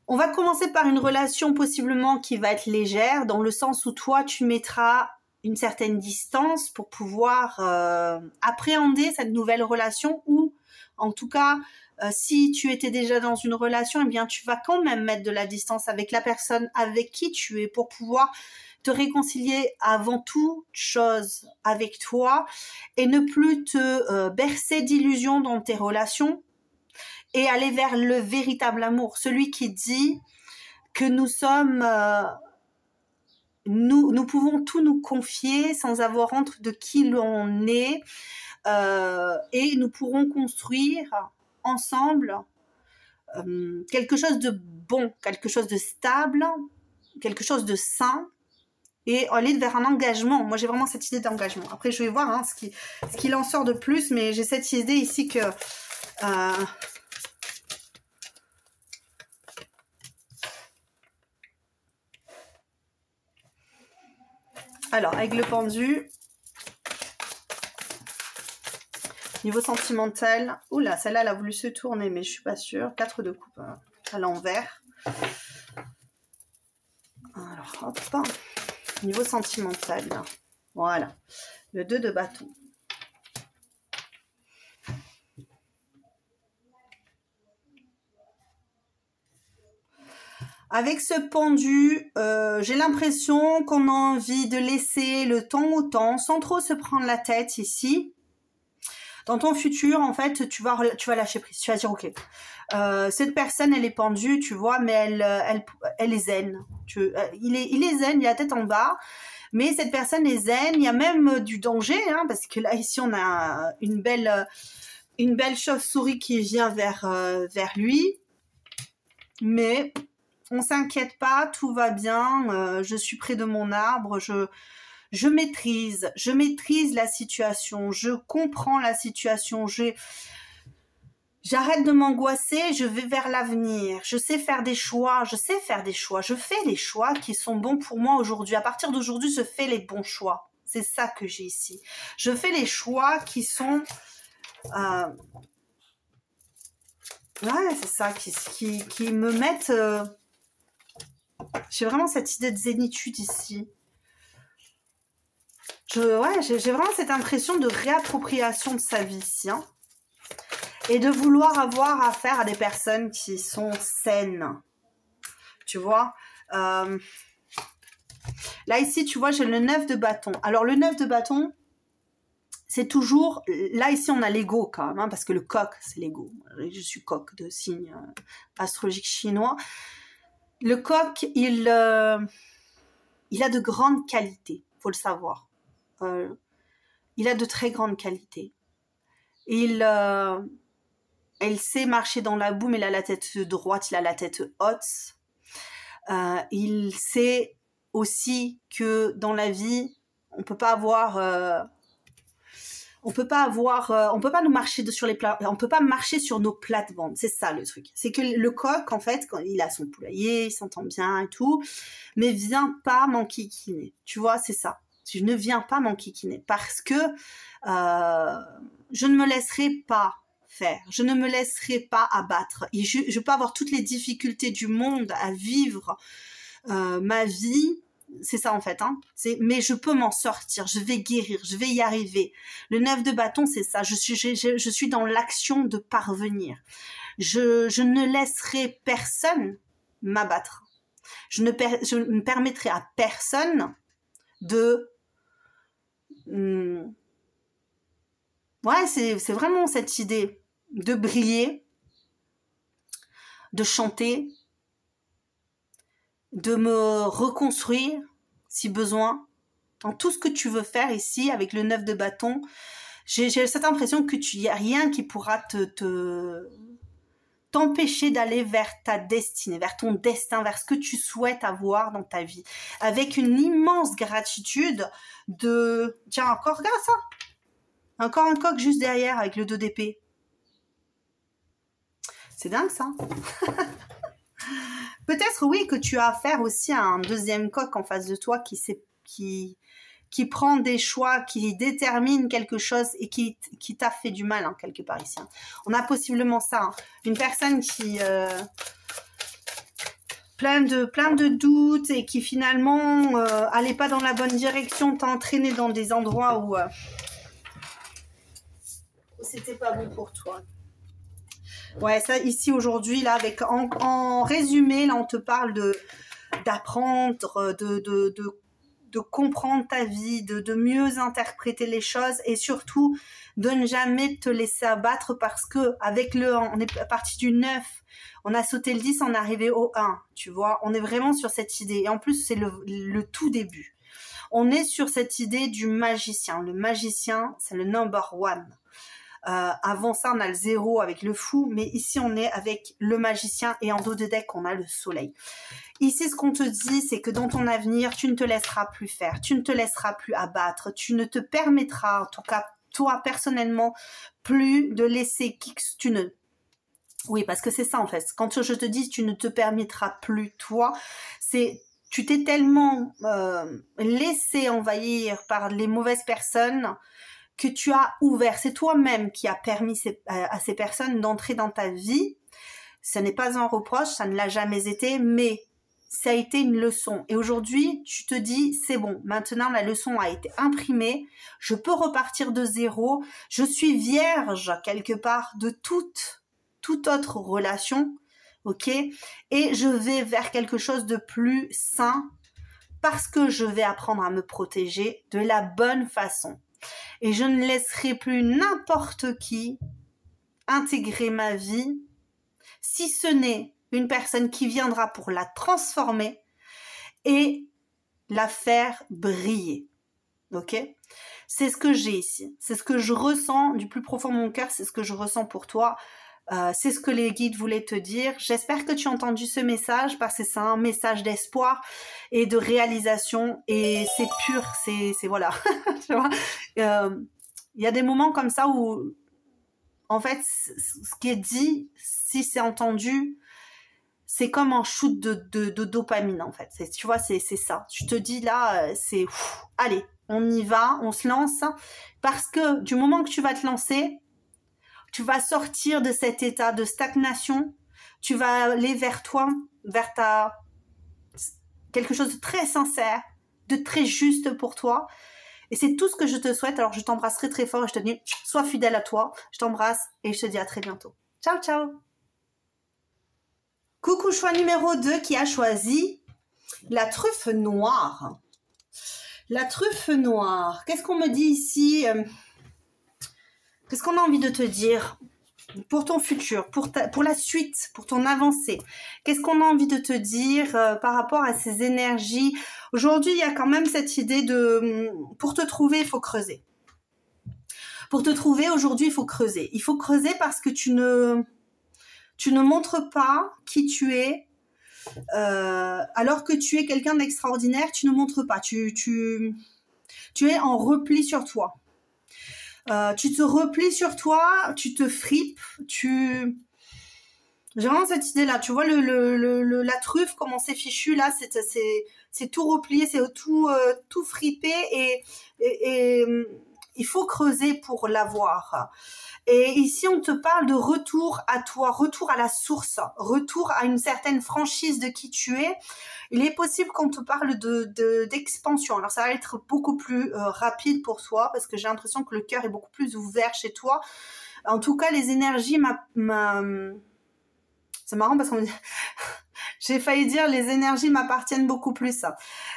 on va commencer par une relation possiblement qui va être légère, dans le sens où toi tu mettras une certaine distance pour pouvoir appréhender cette nouvelle relation, ou en tout cas si tu étais déjà dans une relation, eh bien tu vas quand même mettre de la distance avec la personne avec qui tu es pour pouvoir te réconcilier avant toute chose avec toi et ne plus te bercer d'illusions dans tes relations et aller vers le véritable amour, celui qui dit que nous sommes nous pouvons tout nous confier sans avoir honte de qui l'on est, et nous pourrons construire ensemble quelque chose de bon, quelque chose de stable, quelque chose de sain, et aller vers un engagement. Moi j'ai vraiment cette idée d'engagement. Après je vais voir hein, ce qu'il en sort de plus, mais j'ai cette idée ici que alors, avec le pendu, niveau sentimental, oula, celle-là, elle a voulu se tourner, mais je suis pas sûre. 4 de coupe à l'envers. Alors, hop. Niveau sentimental, voilà. Le 2 de bâton. Avec ce pendu, j'ai l'impression qu'on a envie de laisser le temps au temps, sans trop se prendre la tête ici. Dans ton futur, en fait, tu vas lâcher prise. Tu vas dire, ok, cette personne, elle est pendue, tu vois, mais elle est zen. Il est zen, il a la tête en bas, mais cette personne est zen. Il y a même du danger, hein, parce que là, ici, on a une belle chauve-souris qui vient vers lui. Mais on s'inquiète pas, tout va bien, je suis près de mon arbre, je maîtrise la situation, je comprends la situation, j'arrête de m'angoisser, je vais vers l'avenir, je sais faire des choix, je fais les choix qui sont bons pour moi aujourd'hui. À partir d'aujourd'hui, je fais les bons choix. C'est ça que j'ai ici. Je fais les choix qui sont... ouais, c'est ça, qui me mettent... J'ai vraiment cette idée de zénitude ici. J'ai vraiment cette impression de réappropriation de sa vie ici. Hein, et de vouloir avoir affaire à des personnes qui sont saines. Tu vois là, ici, tu vois, j'ai le 9 de bâton. Alors, le 9 de bâton, c'est toujours... Là, ici, on a l'ego quand même, hein, parce que le coq, c'est l'ego. Je suis coq de signe astrologique chinois. Le coq, il a de grandes qualités, faut le savoir. Il a de très grandes qualités. Il sait marcher dans la boue, mais il a la tête droite, il a la tête haute. Il sait aussi que dans la vie, on peut pas nous marcher sur les plats, on peut pas marcher sur nos plates-bandes. C'est ça le truc. C'est que le coq, en fait, quand il a son poulailler, il s'entend bien et tout, mais vient pas m'enquiquiner. Tu vois, c'est ça. Je ne viens pas m'enquiquiner parce que je ne me laisserai pas faire. Je ne me laisserai pas abattre. Et je peux avoir toutes les difficultés du monde à vivre ma vie. C'est ça en fait, hein. Mais je peux m'en sortir, je vais guérir, je vais y arriver. Le 9 de bâton, c'est ça, je suis dans l'action de parvenir. Je ne laisserai personne m'abattre. Je ne permettrai à personne de... Ouais, c'est vraiment cette idée de briller, de chanter, de me reconstruire si besoin, dans tout ce que tu veux faire ici avec le 9 de bâton. J'ai cette impression que il n'y a rien qui pourra t'empêcher d'aller vers ta destinée, vers ton destin, vers ce que tu souhaites avoir dans ta vie. Avec une immense gratitude de... Tiens, encore, regarde ça. Encore un coq juste derrière avec le 2 d'épée. C'est dingue ça. Peut-être oui que tu as affaire aussi à un deuxième coq en face de toi qui prend des choix, qui détermine quelque chose et qui t'a fait du mal hein, quelque part ici. Hein. On a possiblement ça. Hein. Une personne qui plein de doutes et qui finalement allait pas dans la bonne direction, t'a entraîné dans des endroits où c'était pas bon pour toi. Ouais, ça ici aujourd'hui là avec en résumé là on te parle d'apprendre, de comprendre ta vie, de mieux interpréter les choses et surtout de ne jamais te laisser abattre parce que avec on est parti du 9, on a sauté le 10, on est arrivé au 1, tu vois, on est vraiment sur cette idée et en plus c'est le tout début. On est sur cette idée du magicien. Le magicien, c'est le number one. Avant ça, on a le 0 avec le fou, mais ici, on est avec le magicien et en dos de deck, on a le soleil. Ici, ce qu'on te dit, c'est que dans ton avenir, tu ne te laisseras plus faire, tu ne te laisseras plus abattre, tu ne te permettras, en tout cas, toi, personnellement, plus de laisser Oui, parce que c'est ça, en fait. Quand je te dis, tu ne te permettras plus, toi, c'est... Tu t'es tellement laissé envahir par les mauvaises personnes que tu as ouvert. C'est toi-même qui as permis à ces personnes d'entrer dans ta vie. Ce n'est pas un reproche, ça ne l'a jamais été, mais ça a été une leçon. Et aujourd'hui, tu te dis, c'est bon, maintenant la leçon a été imprimée, je peux repartir de zéro, je suis vierge quelque part de toute autre relation, ok? Et je vais vers quelque chose de plus sain parce que je vais apprendre à me protéger de la bonne façon. Et je ne laisserai plus n'importe qui intégrer ma vie, si ce n'est une personne qui viendra pour la transformer et la faire briller. Ok? C'est ce que j'ai ici. C'est ce que je ressens du plus profond de mon cœur. C'est ce que je ressens pour toi. C'est ce que les guides voulaient te dire. J'espère que tu as entendu ce message parce que c'est un message d'espoir et de réalisation et c'est pur, c'est voilà. Tu vois, y a des moments comme ça où en fait ce qui est dit, si c'est entendu, c'est comme un shoot de dopamine en fait. Tu vois, c'est ça. Tu te dis là, c'est allez, on y va, on se lance parce que du moment que tu vas te lancer, tu vas sortir de cet état de stagnation, tu vas aller vers toi, vers quelque chose de très sincère, de très juste pour toi. Et c'est tout ce que je te souhaite. Alors, je t'embrasse très très fort et je te dis, sois fidèle à toi. Je t'embrasse et je te dis à très bientôt. Ciao, ciao. Coucou, choix numéro 2 qui a choisi la truffe noire. La truffe noire. Qu'est-ce qu'on me dit ici ? Qu'est-ce qu'on a envie de te dire pour ton futur, pour la suite, pour ton avancée? Qu'est-ce qu'on a envie de te dire par rapport à ces énergies? Aujourd'hui, il y a quand même cette idée de... Pour te trouver, il faut creuser. Pour te trouver, aujourd'hui, il faut creuser. Il faut creuser parce que tu ne montres pas qui tu es. alors que tu es quelqu'un d'extraordinaire, tu ne montres pas. Tu es en repli sur toi. Tu te replies sur toi, tu te fripes, j'ai vraiment cette idée-là. Tu vois la truffe, comment c'est fichu là, c'est tout replié, c'est tout fripé et il faut creuser pour l'avoir. Et ici, on te parle de retour à toi, retour à la source, retour à une certaine franchise de qui tu es. Il est possible qu'on te parle d'expansion. Alors, ça va être beaucoup plus rapide pour toi parce que j'ai l'impression que le cœur est beaucoup plus ouvert chez toi. En tout cas, les énergies c'est marrant parce qu'on dit... J'ai failli dire les énergies m'appartiennent beaucoup plus.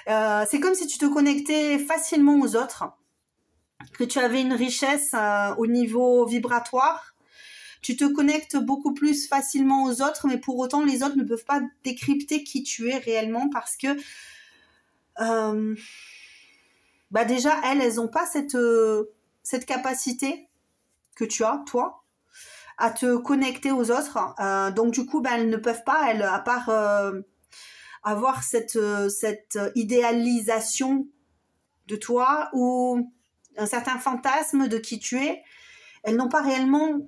C'est comme si tu te connectais facilement aux autres, que tu avais une richesse au niveau vibratoire. Tu te connectes beaucoup plus facilement aux autres, mais pour autant, les autres ne peuvent pas décrypter qui tu es réellement parce que déjà, elles n'ont pas cette capacité que tu as, toi, à te connecter aux autres. Donc, du coup, elles ne peuvent pas, à part avoir cette idéalisation de toi ou un certain fantasme de qui tu es, elles n'ont pas réellement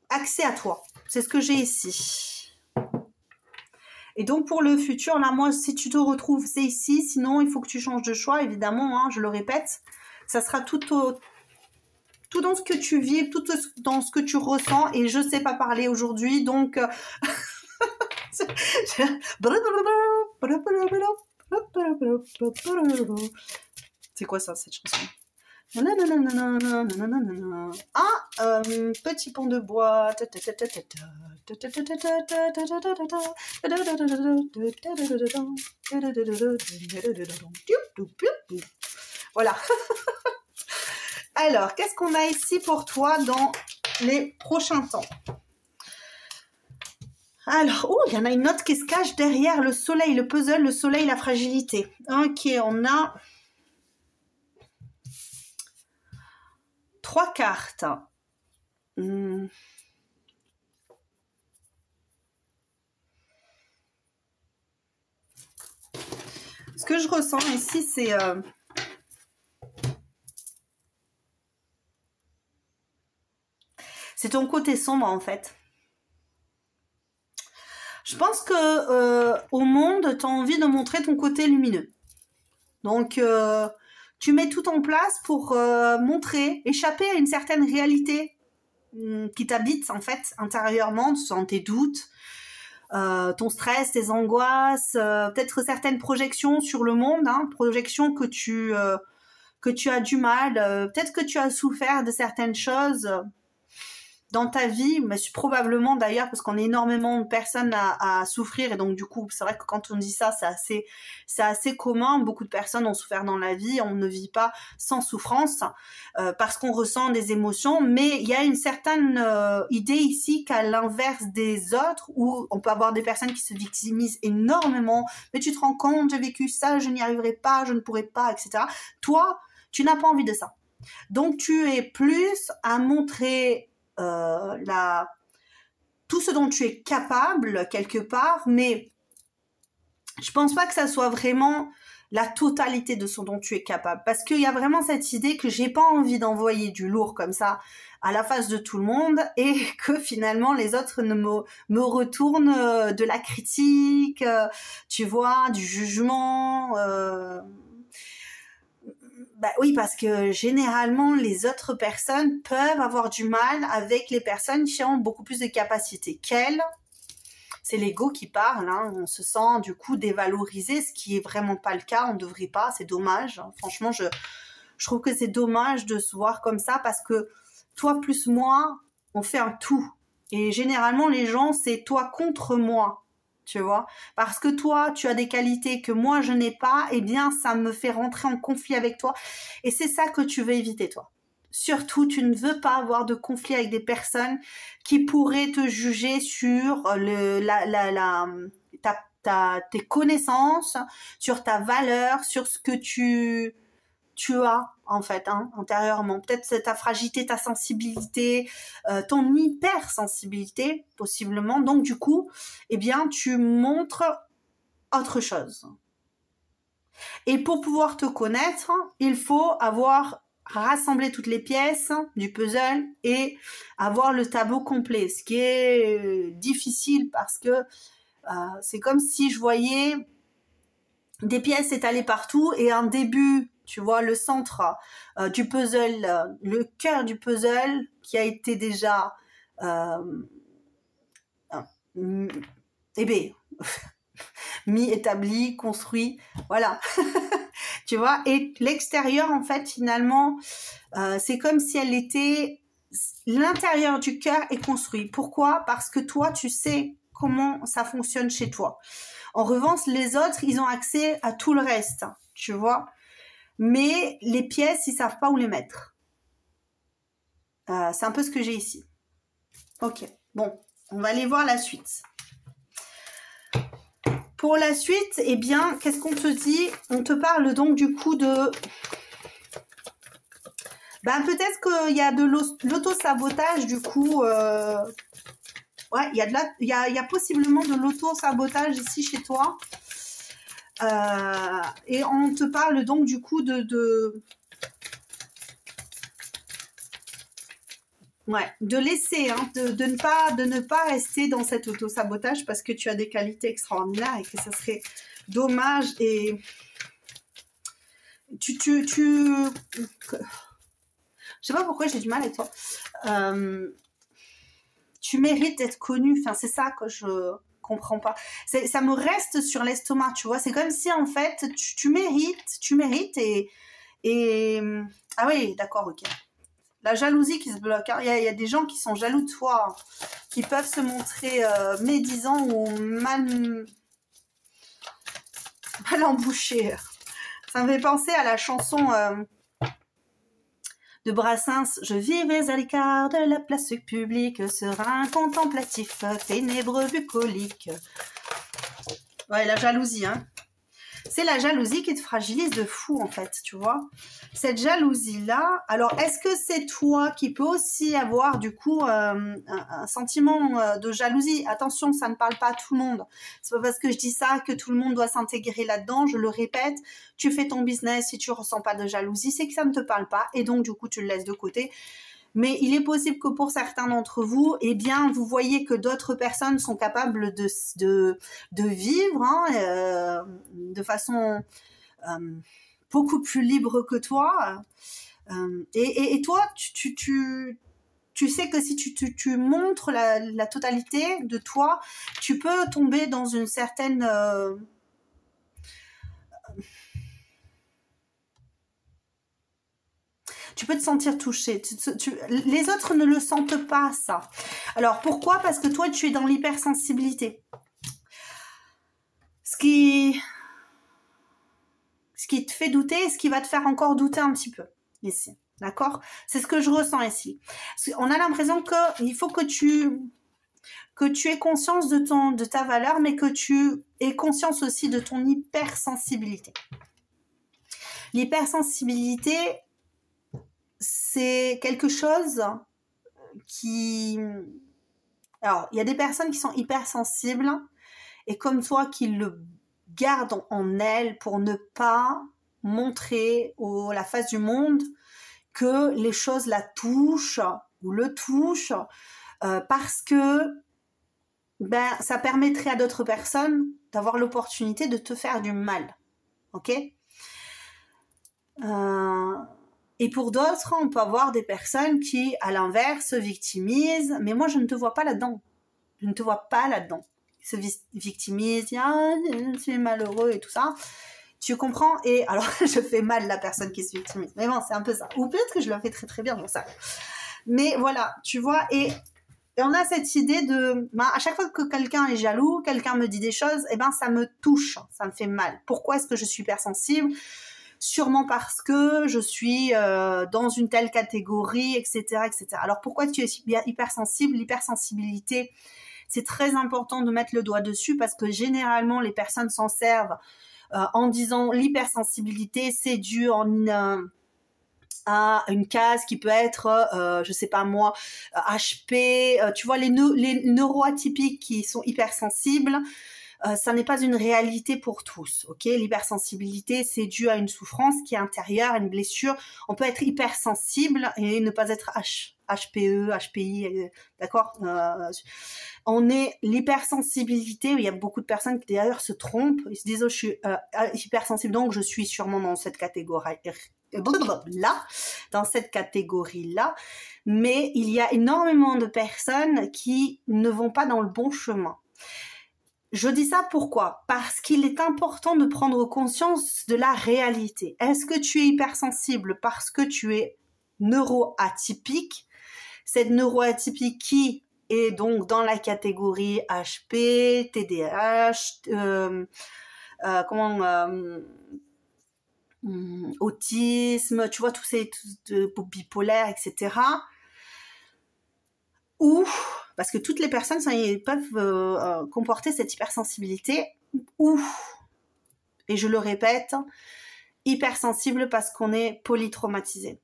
accès à toi. C'est ce que j'ai ici. Et donc, pour le futur, là, moi, si tu te retrouves, c'est ici. Sinon, il faut que tu changes de choix, évidemment, hein, je le répète. Ça sera tout dans ce que tu vis, tout dans ce que tu ressens. Et je ne sais pas parler aujourd'hui, donc... C'est quoi ça, cette chanson? Ah, petit pont de bois. Voilà. Alors, qu'est-ce qu'on a ici pour toi dans les prochains temps? Alors, oh, il y en a une autre qui se cache derrière le soleil, le puzzle, le soleil, la fragilité. Ok, on a 3 cartes. Ce que je ressens ici, c'est ton côté sombre, en fait. Je pense que au monde, tu as envie de montrer ton côté lumineux. Donc, tu mets tout en place pour montrer, échapper à une certaine réalité qui t'habite, en fait, intérieurement, dans tes doutes, ton stress, tes angoisses, peut-être certaines projections sur le monde, hein, projections que tu as du mal, peut-être que tu as souffert de certaines choses dans ta vie, mais probablement d'ailleurs parce qu'on a énormément de personnes à souffrir et donc du coup c'est vrai que quand on dit ça c'est assez commun, beaucoup de personnes ont souffert dans la vie, on ne vit pas sans souffrance parce qu'on ressent des émotions, mais il y a une certaine idée ici qu'à l'inverse des autres où on peut avoir des personnes qui se victimisent énormément, mais tu te rends compte, j'ai vécu ça, je n'y arriverai pas, je ne pourrai pas, etc. Toi, tu n'as pas envie de ça. Donc tu es plus à montrer tout ce dont tu es capable quelque part, mais je pense pas que ça soit vraiment la totalité de ce dont tu es capable, parce qu'il y a vraiment cette idée que j'ai pas envie d'envoyer du lourd comme ça à la face de tout le monde et que finalement les autres me retournent de la critique, tu vois, du jugement. Bah oui, parce que généralement, les autres personnes peuvent avoir du mal avec les personnes qui ont beaucoup plus de capacités qu'elles. C'est l'ego qui parle, hein. On se sent du coup dévalorisé, ce qui est vraiment pas le cas, on ne devrait pas, c'est dommage. Franchement, je trouve que c'est dommage de se voir comme ça parce que toi plus moi, on fait un tout. Et généralement, les gens, c'est toi contre moi. Tu vois, parce que toi, tu as des qualités que moi, je n'ai pas, eh bien, ça me fait rentrer en conflit avec toi. Et c'est ça que tu veux éviter, toi. Surtout, tu ne veux pas avoir de conflit avec des personnes qui pourraient te juger sur tes connaissances, sur ta valeur, sur ce que tu as en fait, hein, intérieurement. Peut-être c'est ta fragilité, ta sensibilité, ton hypersensibilité, possiblement. Donc, du coup, eh bien, tu montres autre chose. Et pour pouvoir te connaître, il faut avoir rassemblé toutes les pièces du puzzle et avoir le tableau complet, ce qui est difficile parce que c'est comme si je voyais des pièces étalées partout et un début, tu vois, le centre du puzzle, le cœur du puzzle qui a été déjà eh bien, mis, établi, construit, voilà. Tu vois, et l'extérieur, en fait, finalement, c'est comme si elle était... L'intérieur du cœur est construit. Pourquoi? Parce que toi, tu sais comment ça fonctionne chez toi. En revanche, les autres, ils ont accès à tout le reste, tu vois. Mais les pièces, ils savent pas où les mettre. C'est un peu ce que j'ai ici. Ok, bon, on va aller voir la suite. Pour la suite, eh bien, qu'est-ce qu'on te dit? On te parle donc du coup de... Ben, peut-être qu'il y a de l'auto-sabotage, du coup... Ouais, il y a possiblement de l'auto-sabotage ici chez toi. Et on te parle donc du coup ouais, de laisser, hein, de ne pas rester dans cet auto-sabotage parce que tu as des qualités extraordinaires et que ça serait dommage et je sais pas pourquoi j'ai du mal avec toi. Tu mérites d'être connu. Enfin, c'est ça que je comprends pas. Ça me reste sur l'estomac, tu vois. C'est comme si, en fait, tu mérites et... Ah oui, d'accord, ok. La jalousie qui se bloque. Hein. Il y a des gens qui sont jaloux de toi, hein, qui peuvent se montrer médisants ou mal embouchés. Ça me fait penser à la chanson de Brassens. Je vivais à l'écart de la place publique, serein, contemplatif, ténébreux, bucolique. Ouais, la jalousie, hein. C'est la jalousie qui te fragilise de fou, en fait, tu vois. Cette jalousie-là, alors, est-ce que c'est toi qui peux aussi avoir, du coup, un sentiment de jalousie? Attention, ça ne parle pas à tout le monde. C'est pas parce que je dis ça que tout le monde doit s'intégrer là-dedans. Je le répète, tu fais ton business, si tu ressens pas de jalousie, c'est que ça ne te parle pas. Et donc, du coup, tu le laisses de côté. Mais il est possible que pour certains d'entre vous, eh bien, vous voyez que d'autres personnes sont capables de vivre hein, de façon beaucoup plus libre que toi. Et toi, tu sais que si tu montres la totalité de toi, tu peux tomber dans une certaine... tu peux te sentir touché. Les autres ne le sentent pas, ça. Alors, pourquoi? Parce que toi, tu es dans l'hypersensibilité. Ce qui te fait douter et ce qui va te faire encore douter un petit peu, ici. D'accord? C'est ce que je ressens ici. On a l'impression qu'il faut que tu aies conscience de ta valeur, mais que tu aies conscience aussi de ton hypersensibilité. L'hypersensibilité, c'est quelque chose qui... Alors, il y a des personnes qui sont hypersensibles et comme toi qui le gardent en elles pour ne pas montrer à la face du monde que les choses la touchent ou le touchent parce que ben, ça permettrait à d'autres personnes d'avoir l'opportunité de te faire du mal. Ok? Et pour d'autres, on peut avoir des personnes qui, à l'inverse, se victimisent. Mais moi, je ne te vois pas là-dedans. Je ne te vois pas là-dedans. Ils se victimisent, ah, tu es malheureux et tout ça. Tu comprends? Et alors, je fais mal la personne qui se victimise. Mais bon, c'est un peu ça. Ou peut-être que je le fais très très bien, j'en sais rien. Mais voilà, tu vois. Et on a cette idée de... Ben, à chaque fois que quelqu'un est jaloux, quelqu'un me dit des choses, eh ben, ça me touche, ça me fait mal. Pourquoi est-ce que je suis hypersensible? Sûrement parce que je suis dans une telle catégorie, etc., etc. Alors, pourquoi tu es hypersensible? L'hypersensibilité, c'est très important de mettre le doigt dessus parce que généralement, les personnes s'en servent en disant l'hypersensibilité, c'est dû à une case qui peut être, je sais pas moi, HP, tu vois, les neuroatypiques qui sont hypersensibles, ça n'est pas une réalité pour tous, ok? L'hypersensibilité, c'est dû à une souffrance qui est intérieure, à une blessure. On peut être hypersensible et ne pas être HPE, HPI, d'accord? On est l'hypersensibilité, il y a beaucoup de personnes qui d'ailleurs se trompent, ils se disent oh, je suis hypersensible, donc je suis sûrement dans cette catégorie là, dans cette catégorie-là, mais il y a énormément de personnes qui ne vont pas dans le bon chemin. Je dis ça pourquoi? Parce qu'il est important de prendre conscience de la réalité. Est-ce que tu es hypersensible parce que tu es neuroatypique? Cette neuroatypie qui est donc dans la catégorie HP, TDAH, autisme, tu vois, tous ces bipolaires, etc. Ou, parce que toutes les personnes peuvent comporter cette hypersensibilité, ou, et je le répète, hypersensible parce qu'on est polytraumatisé.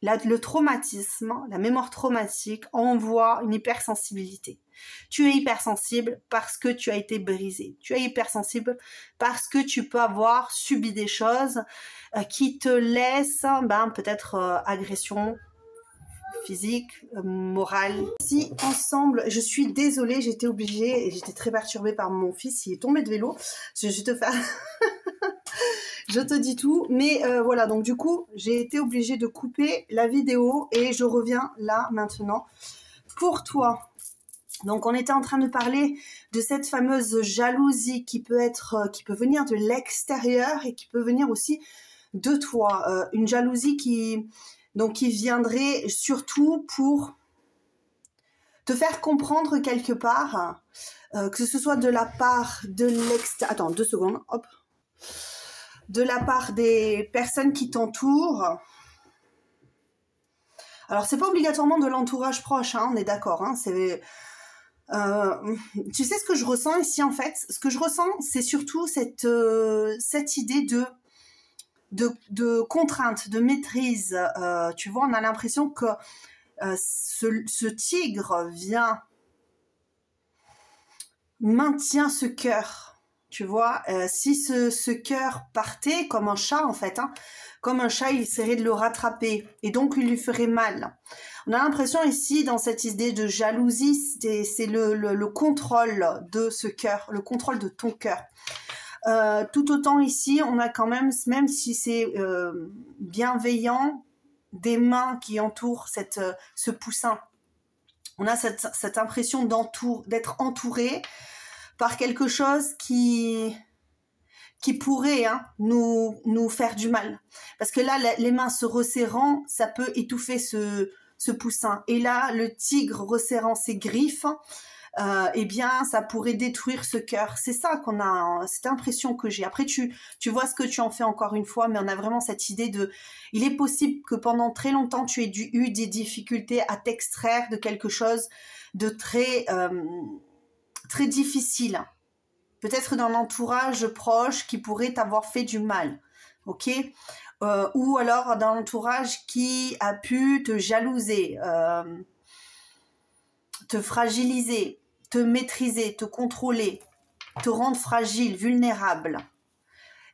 Le traumatisme, la mémoire traumatique envoie une hypersensibilité. Tu es hypersensible parce que tu as été brisé. Tu es hypersensible parce que tu peux avoir subi des choses qui te laissent peut-être agression physique, morale. Si ensemble, je suis désolée, j'étais obligée et j'étais très perturbée par mon fils, il est tombé de vélo. Je vais te faire... Je te dis tout, mais voilà, donc du coup, j'ai été obligée de couper la vidéo et je reviens là maintenant pour toi. Donc, on était en train de parler de cette fameuse jalousie qui peut venir de l'extérieur et qui peut venir aussi de toi. Une jalousie qui viendrait surtout pour te faire comprendre quelque part, que ce soit de la part de l'extérieur. Attends, 2 secondes, hop. De la part des personnes qui t'entourent. Alors, c'est pas obligatoirement de l'entourage proche, hein, on est d'accord. Hein, tu sais ce que je ressens ici, en fait? Ce que je ressens, c'est surtout cette idée de contrainte, de maîtrise. Tu vois, on a l'impression que ce tigre maintient ce cœur. Tu vois, si ce cœur partait comme un chat, en fait, hein, comme un chat, il essaierait de le rattraper et donc il lui ferait mal. On a l'impression ici, dans cette idée de jalousie, c'est le contrôle de ce cœur, le contrôle de ton cœur. Tout autant ici, on a quand même si c'est bienveillant, des mains qui entourent ce poussin. On a cette impression d'être entouré par quelque chose qui pourrait nous faire du mal. Parce que là, les mains se resserrant, ça peut étouffer ce poussin. Et là, le tigre resserrant ses griffes, eh bien, ça pourrait détruire ce cœur. C'est ça qu'on a, cette impression que j'ai. Après, tu vois ce que tu en fais encore une fois, mais on a vraiment cette idée de... Il est possible que pendant très longtemps, tu aies eu des difficultés à t'extraire de quelque chose de très difficile. Peut-être d'un entourage proche qui pourrait t'avoir fait du mal, ok? Ou alors d'un entourage qui a pu te jalouser, te fragiliser, te maîtriser, te contrôler, te rendre fragile, vulnérable.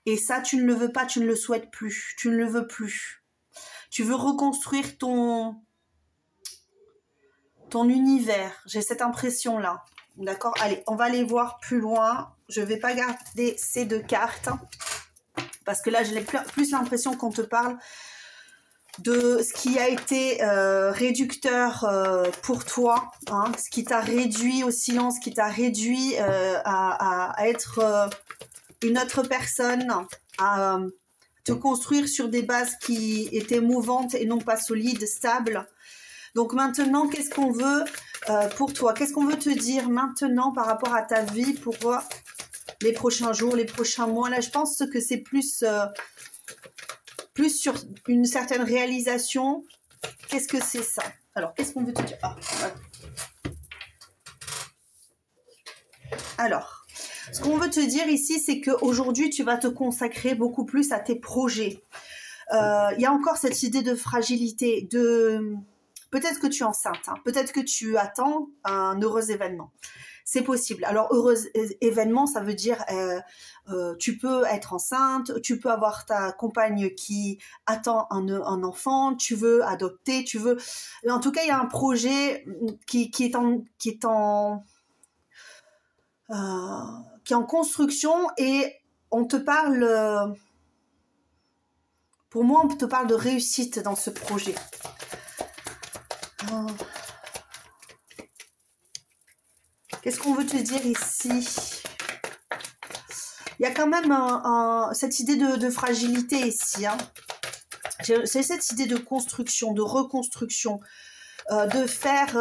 Et ça, tu ne le veux pas, tu ne le souhaites plus, tu ne le veux plus. Tu veux reconstruire ton univers. J'ai cette impression-là. D'accord? Allez, on va aller voir plus loin. Je ne vais pas garder ces 2 cartes. Parce que là, j'ai plus l'impression qu'on te parle de ce qui a été réducteur pour toi. Hein, ce qui t'a réduit au silence, qui t'a réduit à être une autre personne. À te construire sur des bases qui étaient mouvantes et non pas solides, stables. Donc maintenant, qu'est-ce qu'on veut pour toi? Qu'est-ce qu'on veut te dire maintenant par rapport à ta vie pour les prochains jours, les prochains mois? Là, je pense que c'est plus sur une certaine réalisation. Qu'est-ce que c'est ça? Alors, qu'est-ce qu'on veut te dire? Voilà. Alors, ce qu'on veut te dire ici, c'est qu'aujourd'hui, tu vas te consacrer beaucoup plus à tes projets. Il y a encore cette idée de fragilité, de peut-être que tu es enceinte, hein, peut-être que tu attends un heureux événement. C'est possible. Alors, heureux événement, ça veut dire tu peux être enceinte, tu peux avoir ta compagne qui attend un enfant, tu veux adopter, tu veux... En tout cas, il y a un projet qui est en construction et on te parle... pour moi, on te parle de réussite dans ce projet. Qu'est-ce qu'on veut te dire ici? Il y a quand même cette idée de fragilité ici. Hein. C'est cette idée de construction, de reconstruction, de faire...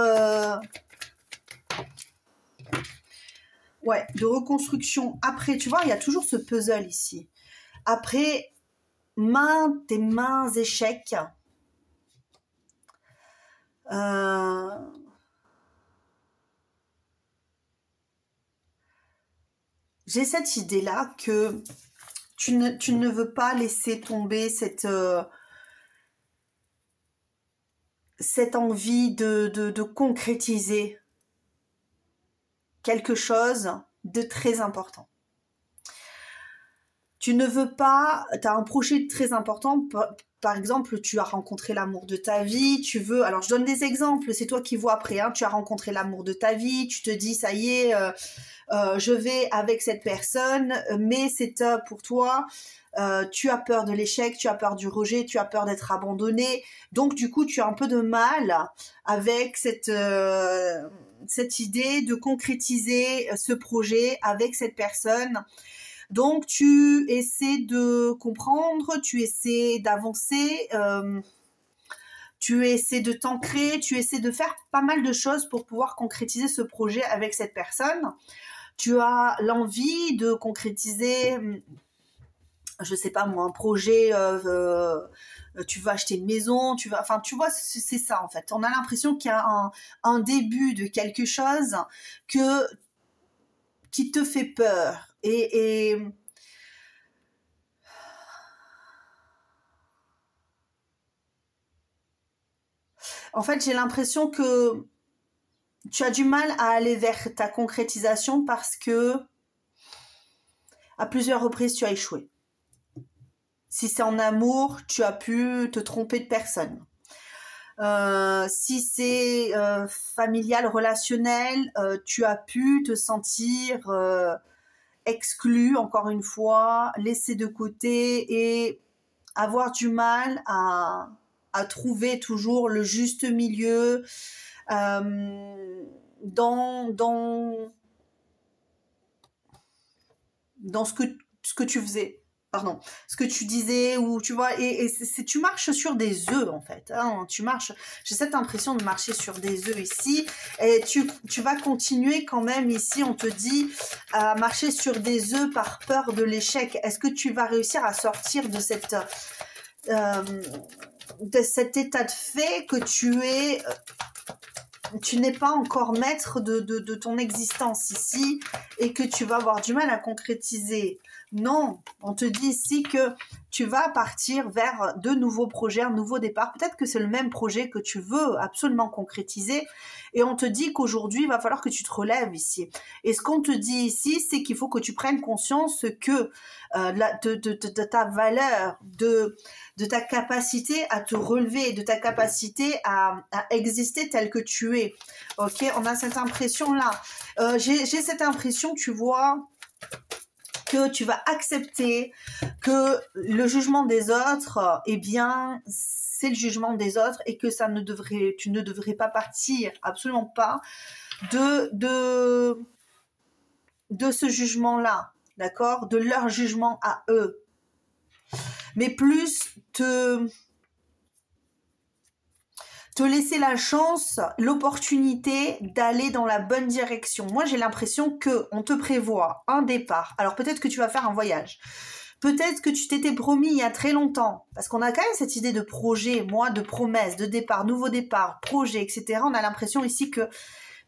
ouais, de reconstruction. Après, tu vois, il y a toujours ce puzzle ici. Après tes mains échecs, j'ai cette idée-là que tu ne veux pas laisser tomber cette envie de concrétiser quelque chose de très important. Tu ne veux pas, tu as un projet très important, par exemple, tu as rencontré l'amour de ta vie, tu veux, alors je donne des exemples, c'est toi qui vois après, hein, tu as rencontré l'amour de ta vie, tu te dis, ça y est, je vais avec cette personne, mais c'est pour toi, tu as peur de l'échec, tu as peur du rejet, tu as peur d'être abandonné, donc du coup, tu as un peu de mal avec cette idée de concrétiser ce projet avec cette personne. Donc, tu essaies de comprendre, tu essaies d'avancer, tu essaies de t'ancrer, tu essaies de faire pas mal de choses pour pouvoir concrétiser ce projet avec cette personne. Tu as l'envie de concrétiser, je sais pas moi, un projet, tu veux acheter une maison, enfin, tu vois, c'est ça en fait. On a l'impression qu'il y a un début de quelque chose qui te fait peur. Et en fait, j'ai l'impression que tu as du mal à aller vers ta concrétisation parce que à plusieurs reprises, tu as échoué. Si c'est en amour, tu as pu te tromper de personne. Si c'est familial, relationnel, tu as pu te sentir... exclu, encore une fois, laissé de côté et avoir du mal à trouver toujours le juste milieu dans ce que tu faisais. Pardon, ce que tu disais, ou tu vois, et tu marches sur des œufs en fait, hein, j'ai cette impression de marcher sur des œufs ici, et tu vas continuer quand même ici, on te dit, à marcher sur des œufs par peur de l'échec. Est-ce que tu vas réussir à sortir de cet état de fait que tu n'es pas encore maître de ton existence ici, et que tu vas avoir du mal à concrétiser? Non, on te dit ici que tu vas partir vers de nouveaux projets, un nouveau départ. Peut-être que c'est le même projet que tu veux absolument concrétiser, et on te dit qu'aujourd'hui, il va falloir que tu te relèves ici. Et ce qu'on te dit ici, c'est qu'il faut que tu prennes conscience que de ta valeur, de ta capacité à te relever, de ta capacité à exister tel que tu es. Ok, on a cette impression-là. J'ai cette impression, tu vois, que tu vas accepter que le jugement des autres, eh bien, c'est le jugement des autres, et que tu ne devrais pas partir, absolument pas, de ce jugement-là, d'accord, de leur jugement à eux, mais plus te laisser la chance, l'opportunité d'aller dans la bonne direction. Moi, j'ai l'impression qu'on te prévoit un départ. Alors, peut-être que tu vas faire un voyage. Peut-être que tu t'étais promis il y a très longtemps. Parce qu'on a quand même cette idée de projet, moi, de promesse, de départ, nouveau départ, projet, etc. On a l'impression ici que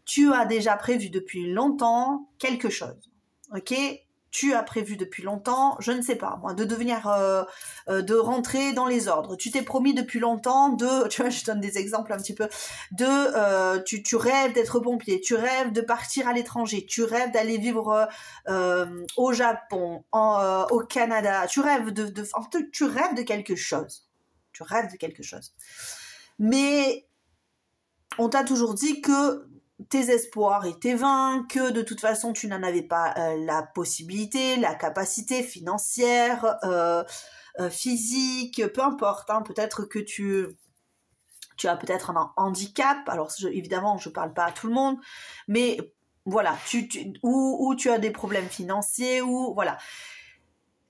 tu as déjà prévu depuis longtemps quelque chose. Ok ? tu as prévu depuis longtemps, je ne sais pas moi, de devenir, de rentrer dans les ordres. Tu t'es promis depuis longtemps de, tu vois, je donne des exemples un petit peu, de, tu rêves d'être pompier, tu rêves de partir à l'étranger, tu rêves d'aller vivre au Japon, au Canada, tu rêves tu rêves de quelque chose. Tu rêves de quelque chose. Mais on t'a toujours dit que tes espoirs étaient vains, que de toute façon tu n'en avais pas la possibilité, la capacité financière, physique, peu importe, hein, peut-être que tu as peut-être un handicap, alors évidemment je parle pas à tout le monde, mais voilà, ou tu as des problèmes financiers, ou voilà.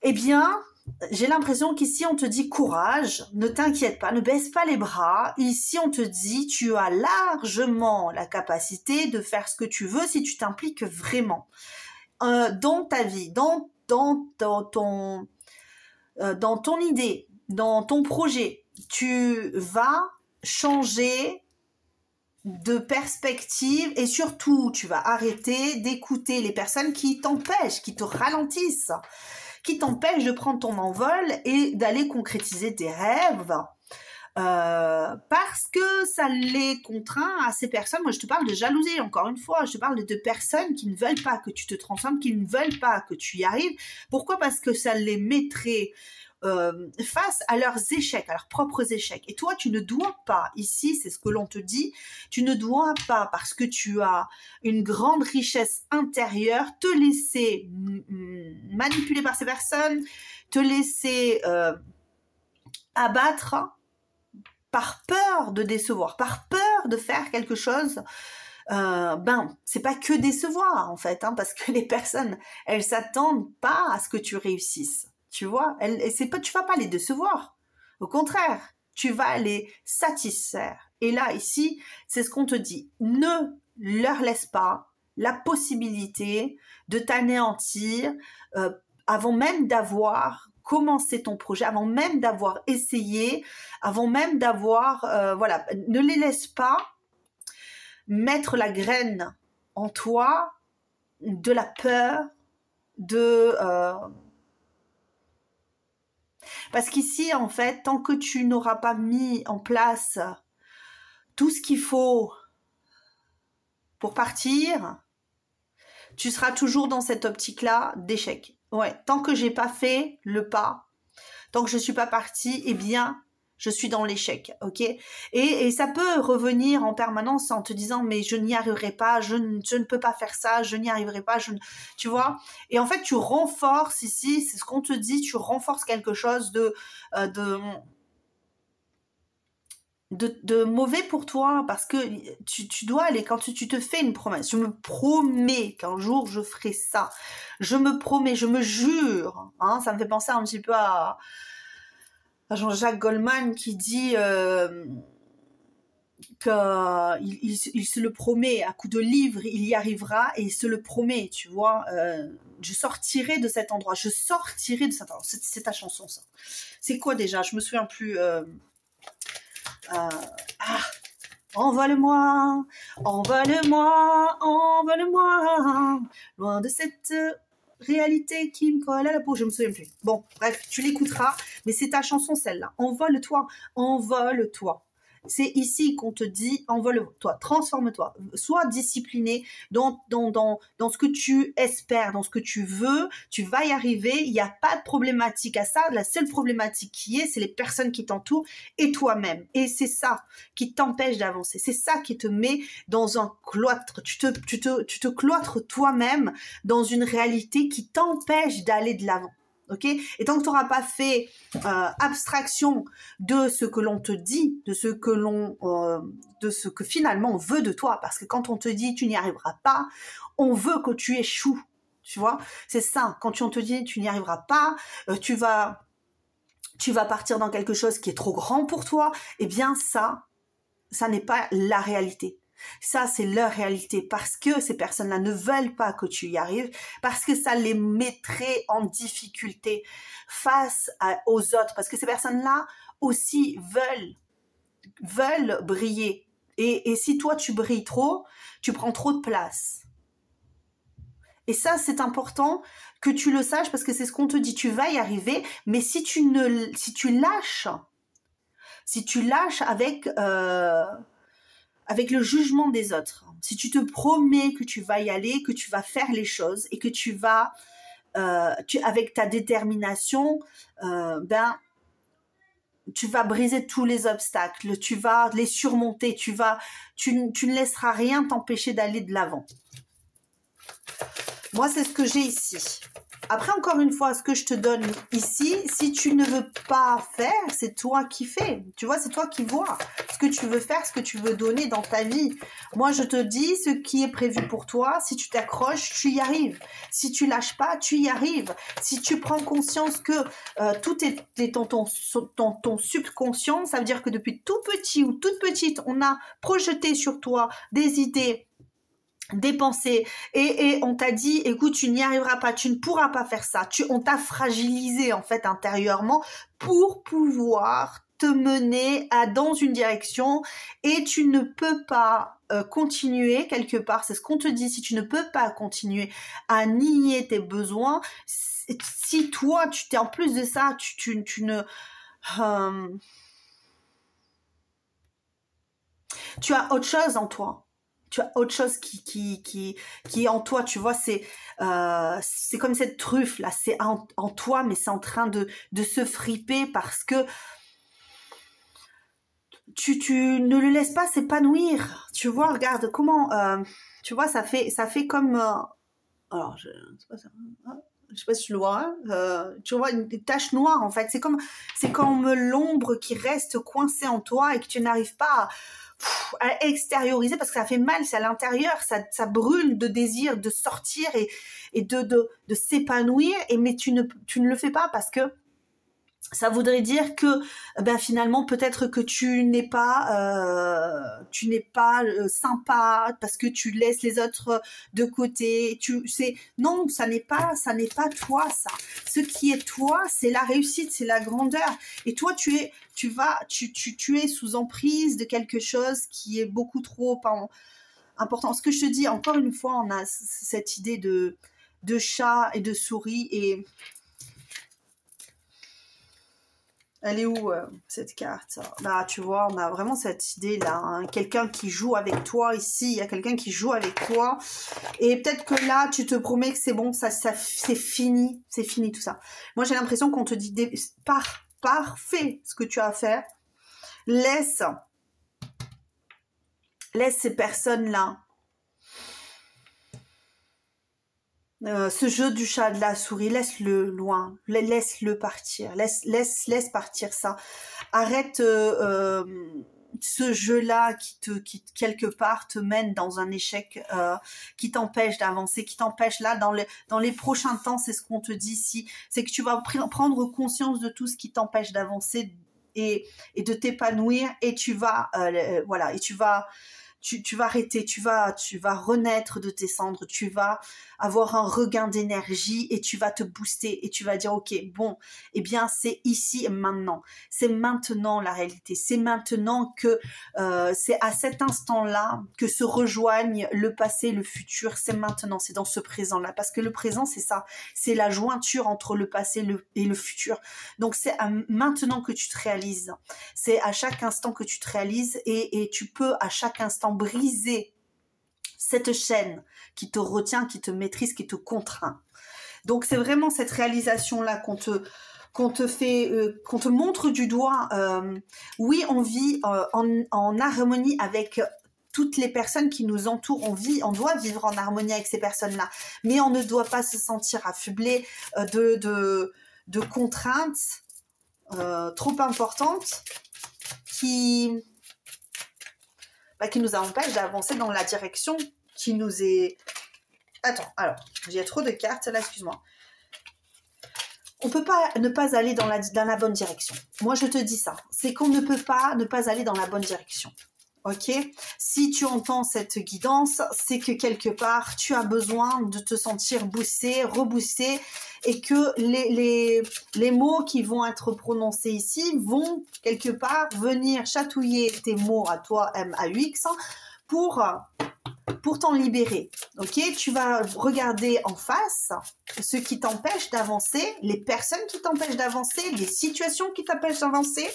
Eh bien, j'ai l'impression qu'ici on te dit courage, ne t'inquiète pas, ne baisse pas les bras. Ici on te dit tu as largement la capacité de faire ce que tu veux si tu t'impliques vraiment dans ta vie, dans ton idée, dans ton projet. Tu vas changer de perspective et surtout tu vas arrêter d'écouter les personnes qui t'empêchent, qui te ralentissent, qui t'empêche de prendre ton envol et d'aller concrétiser tes rêves, parce que ça les contraint à ces personnes. Moi, je te parle de jalousie, encore une fois, je te parle de personnes qui ne veulent pas que tu te transformes, qui ne veulent pas que tu y arrives. Pourquoi? Parce que ça les mettrait face à leurs échecs, à leurs propres échecs. Et toi, tu ne dois pas, ici, c'est ce que l'on te dit, tu ne dois pas, parce que tu as une grande richesse intérieure, te laisser manipuler par ces personnes, te laisser abattre par peur de décevoir, par peur de faire quelque chose. C'est pas que décevoir, en fait, hein, parce que les personnes, elles s'attendent pas à ce que tu réussisses. Tu vois, tu vas pas les décevoir. Au contraire, tu vas les satisfaire. Et là, ici, c'est ce qu'on te dit. Ne leur laisse pas la possibilité de t'anéantir avant même d'avoir commencé ton projet, avant même d'avoir essayé, avant même d'avoir... voilà, ne les laisse pas mettre la graine en toi de la peur, parce qu'ici, en fait, tant que tu n'auras pas mis en place tout ce qu'il faut pour partir, tu seras toujours dans cette optique-là d'échec. Ouais, tant que j'ai pas fait le pas, tant que je suis pas partie, eh bien, je suis dans l'échec, ok? Et ça peut revenir en permanence en te disant mais je n'y arriverai pas, je ne peux pas faire ça, je n'y arriverai pas, tu vois? Et en fait, tu renforces ici, c'est ce qu'on te dit, tu renforces quelque chose de mauvais pour toi, parce que tu dois aller, quand tu te fais une promesse, je me promets qu'un jour je ferai ça, je me promets, je me jure, hein, ça me fait penser un petit peu à Jean-Jacques Goldman qui dit qu'il se le promet à coup de livre, il y arrivera et il se le promet, tu vois. Je sortirai de cet endroit, je sortirai de cet endroit. C'est ta chanson, ça. C'est quoi déjà? Je me souviens plus. Envole-moi, envole-moi, envole-moi, loin de cette réalité qui me colle à la peau, je me souviens plus. Bon, bref, tu l'écouteras, mais c'est ta chanson celle-là. Envole-toi, envole-toi. C'est ici qu'on te dit envole-toi, transforme-toi, sois discipliné dans ce que tu espères, dans ce que tu veux, tu vas y arriver, il n'y a pas de problématique à ça, la seule problématique qui est, c'est les personnes qui t'entourent et toi-même. Et c'est ça qui t'empêche d'avancer, c'est ça qui te met dans un cloître, tu te cloîtres toi-même dans une réalité qui t'empêche d'aller de l'avant. Ok, et tant que tu n'auras pas fait abstraction de ce que l'on te dit, de ce que finalement on veut de toi, parce que quand on te dit tu n'y arriveras pas, on veut que tu échoues, tu vois, c'est ça. Quand on te dit tu n'y arriveras pas, tu vas partir dans quelque chose qui est trop grand pour toi, eh bien ça n'est pas la réalité. Ça, c'est leur réalité, parce que ces personnes-là ne veulent pas que tu y arrives, parce que ça les mettrait en difficulté face aux autres, parce que ces personnes-là aussi veulent briller. Et si toi, tu brilles trop, tu prends trop de place. Et ça, c'est important que tu le saches parce que c'est ce qu'on te dit. Tu vas y arriver, mais si tu lâches avec le jugement des autres, si tu te promets que tu vas y aller, que tu vas faire les choses et que tu vas, avec ta détermination, tu vas briser tous les obstacles, tu vas les surmonter, tu ne laisseras rien t'empêcher d'aller de l'avant. Moi, c'est ce que j'ai ici. Après, encore une fois, ce que je te donne ici, si tu ne veux pas faire, c'est toi qui fais. Tu vois, c'est toi qui vois ce que tu veux faire, ce que tu veux donner dans ta vie. Moi, je te dis ce qui est prévu pour toi. Si tu t'accroches, tu y arrives. Si tu lâches pas, tu y arrives. Si tu prends conscience que tout est dans ton subconscient, ça veut dire que depuis tout petit ou toute petite, on a projeté sur toi des idées, des pensées et on t'a dit écoute, tu n'y arriveras pas, tu ne pourras pas faire ça, on t'a fragilisé en fait intérieurement pour pouvoir te mener dans une direction et tu ne peux pas continuer quelque part, c'est ce qu'on te dit, si tu ne peux pas continuer à nier tes besoins, si toi tu t'es en plus de ça, tu ne tu as autre chose en toi. Tu as autre chose qui est en toi, tu vois, c'est comme cette truffe là, c'est en toi, mais c'est en train de se friper parce que tu ne le laisses pas s'épanouir. Tu vois, regarde comment, tu vois, ça fait comme, alors je sais pas si tu le vois, tu vois une tache noire en fait. C'est comme l'ombre qui reste coincée en toi et que tu n'arrives pas à extérioriser parce que ça fait mal, c'est à l'intérieur, ça brûle de désir de sortir et de s'épanouir, mais tu ne le fais pas parce que ça voudrait dire que finalement peut-être que tu n'es pas sympa parce que tu laisses les autres de côté. Non, ça n'est pas toi ça. Ce qui est toi, c'est la réussite, c'est la grandeur. Et toi tu es sous emprise de quelque chose qui est beaucoup trop important. Ce que je te dis, encore une fois, on a cette idée de chat et de souris et elle est où cette carte? Là, tu vois, on a vraiment cette idée-là. Hein. Quelqu'un qui joue avec toi ici. Il y a quelqu'un qui joue avec toi. Et peut-être que là, tu te promets que c'est bon, ça c'est fini. C'est fini tout ça. Moi, j'ai l'impression qu'on te dit parfait ce que tu as à faire. Laisse ces personnes-là. Ce jeu du chat, de la souris, laisse-le loin, laisse-le partir, laisse partir ça. Arrête ce jeu-là qui quelque part te mène dans un échec, qui t'empêche d'avancer, qui t'empêche là dans les prochains temps, c'est ce qu'on te dit ici, c'est que tu vas prendre conscience de tout ce qui t'empêche d'avancer et de t'épanouir et tu vas voilà, et tu vas arrêter, tu vas renaître de tes cendres, tu vas avoir un regain d'énergie et tu vas te booster et tu vas dire ok, bon, eh bien c'est ici et maintenant, c'est maintenant la réalité, c'est maintenant que c'est à cet instant-là que se rejoignent le passé, le futur, c'est maintenant, c'est dans ce présent-là, parce que le présent c'est ça, c'est la jointure entre le passé et le futur, donc c'est maintenant que tu te réalises, c'est à chaque instant que tu te réalises et tu peux à chaque instant briser cette chaîne qui te retient, qui te maîtrise, qui te contraint. Donc c'est vraiment cette réalisation-là qu'on te fait, qu'on te montre du doigt. Oui, on vit en harmonie avec toutes les personnes qui nous entourent. On doit vivre en harmonie avec ces personnes-là, mais on ne doit pas se sentir affublé de contraintes trop importantes qui nous empêchent d'avancer dans la direction qui nous est... Attends, alors, j'ai trop de cartes, là, excuse-moi. On ne peut pas ne pas aller dans la bonne direction. Moi, je te dis ça. C'est qu'on ne peut pas ne pas aller dans la bonne direction. Ok? Si tu entends cette guidance, c'est que quelque part, tu as besoin de te sentir boosté, reboosté, et que les mots qui vont être prononcés ici vont quelque part venir chatouiller tes mots à toi, MAUX, pour pour t'en libérer. Ok, tu vas regarder en face ce qui t'empêche d'avancer, les personnes qui t'empêchent d'avancer, les situations qui t'empêchent d'avancer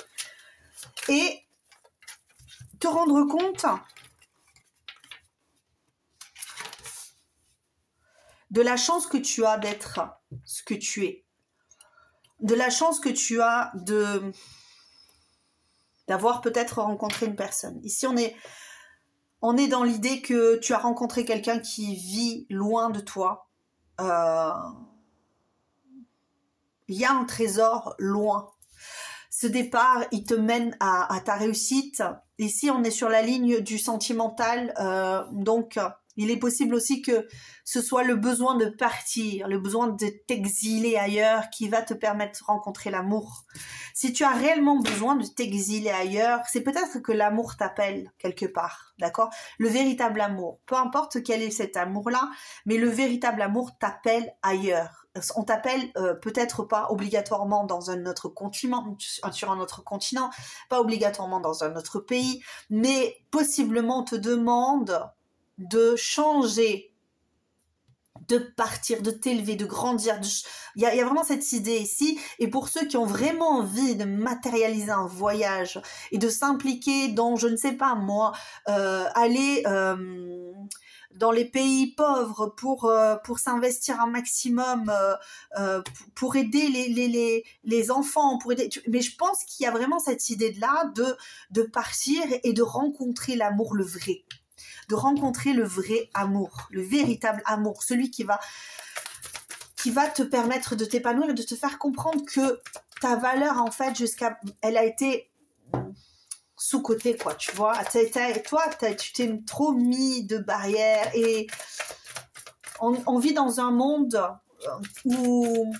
et te rendre compte de la chance que tu as d'être ce que tu es, de la chance que tu as d'avoir peut-être rencontré une personne. Ici, on est dans l'idée que tu as rencontré quelqu'un qui vit loin de toi. Il y a un trésor loin. Ce départ, il te mène à ta réussite. Ici, on est sur la ligne du sentimental. Donc, il est possible aussi que ce soit le besoin de partir, le besoin de t'exiler ailleurs qui va te permettre de rencontrer l'amour. Si tu as réellement besoin de t'exiler ailleurs, c'est peut-être que l'amour t'appelle quelque part, d'accord? Le véritable amour, peu importe quel est cet amour-là, mais le véritable amour t'appelle ailleurs. On t'appelle peut-être pas obligatoirement dans un autre continent, sur un autre continent, pas obligatoirement dans un autre pays, mais possiblement on te demande de changer, de partir, de t'élever, de grandir. Il y a vraiment cette idée ici. Et pour ceux qui ont vraiment envie de matérialiser un voyage et de s'impliquer dans, je ne sais pas moi, aller dans les pays pauvres pour s'investir un maximum, pour aider les enfants, pour aider. Mais je pense qu'il y a vraiment cette idée-là de partir et de rencontrer l'amour, le vrai. De rencontrer le vrai amour, le véritable amour, celui qui va te permettre de t'épanouir et de te faire comprendre que ta valeur, en fait, elle a été sous-cotée, quoi, tu vois. Toi, tu t'es trop mis de barrières et on vit dans un monde où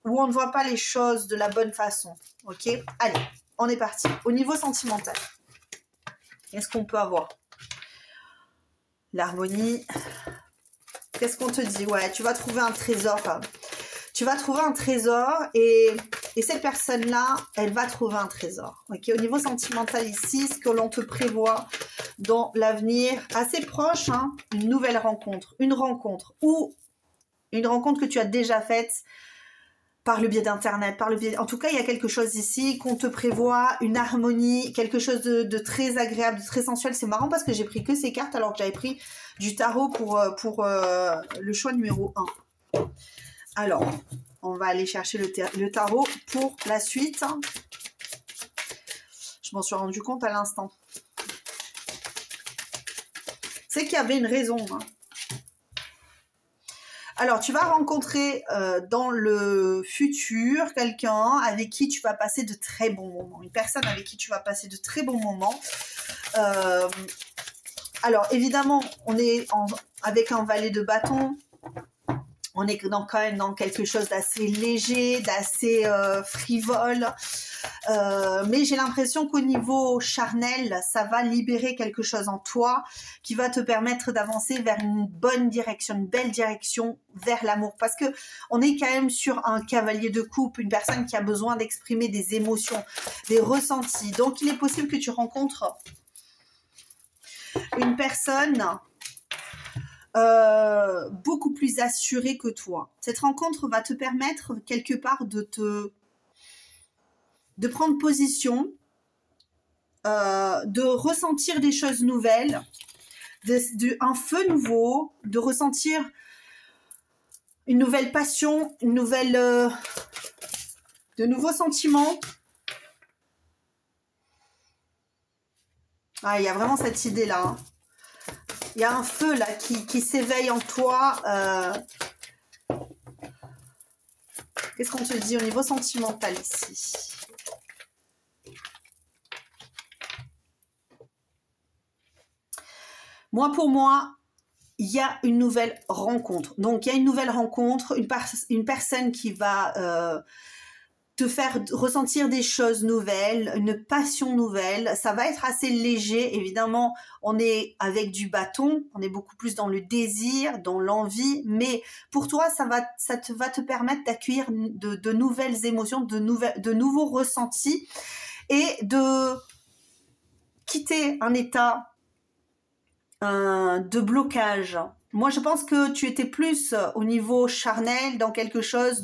on ne voit pas les choses de la bonne façon, ok? Allez, on est parti. Au niveau sentimental, qu'est-ce qu'on peut avoir? L'harmonie. Qu'est-ce qu'on te dit? Ouais, tu vas trouver un trésor. Tu vas trouver un trésor et cette personne-là, elle va trouver un trésor. Ok, au niveau sentimental ici, ce que l'on te prévoit dans l'avenir assez proche, hein, une nouvelle rencontre, une rencontre que tu as déjà faite par le biais d'internet, en tout cas, il y a quelque chose ici qu'on te prévoit, une harmonie, quelque chose de très agréable, de très sensuel. C'est marrant parce que j'ai pris que ces cartes alors que j'avais pris du tarot pour le choix numéro 1. Alors, on va aller chercher le tarot pour la suite. Je m'en suis rendu compte à l'instant. C'est qu'il y avait une raison, hein. Alors, tu vas rencontrer dans le futur quelqu'un avec qui tu vas passer de très bons moments. Une personne avec qui tu vas passer de très bons moments. Alors, évidemment, on est avec un valet de bâton. On est quand même dans quelque chose d'assez léger, d'assez frivole. Mais j'ai l'impression qu'au niveau charnel, ça va libérer quelque chose en toi qui va te permettre d'avancer vers une bonne direction, une belle direction vers l'amour. Parce que on est quand même sur un cavalier de coupe, une personne qui a besoin d'exprimer des émotions, des ressentis. Donc, il est possible que tu rencontres une personne beaucoup plus assurée que toi. Cette rencontre va te permettre quelque part de prendre position, de ressentir des choses nouvelles, un feu nouveau, de ressentir une nouvelle passion, de nouveaux sentiments. Ah, il y a vraiment cette idée-là, hein. Il y a un feu là qui s'éveille en toi. Qu'est-ce qu'on te dit au niveau sentimental ici? Pour moi, il y a une nouvelle rencontre. Donc, il y a une nouvelle rencontre, une personne qui va te faire ressentir des choses nouvelles, une passion nouvelle. Ça va être assez léger, évidemment. On est avec du bâton, on est beaucoup plus dans le désir, dans l'envie, mais pour toi, ça va te permettre d'accueillir de nouvelles émotions, de nouveaux ressentis et de quitter un état de blocage. Moi, je pense que tu étais plus au niveau charnel, dans quelque chose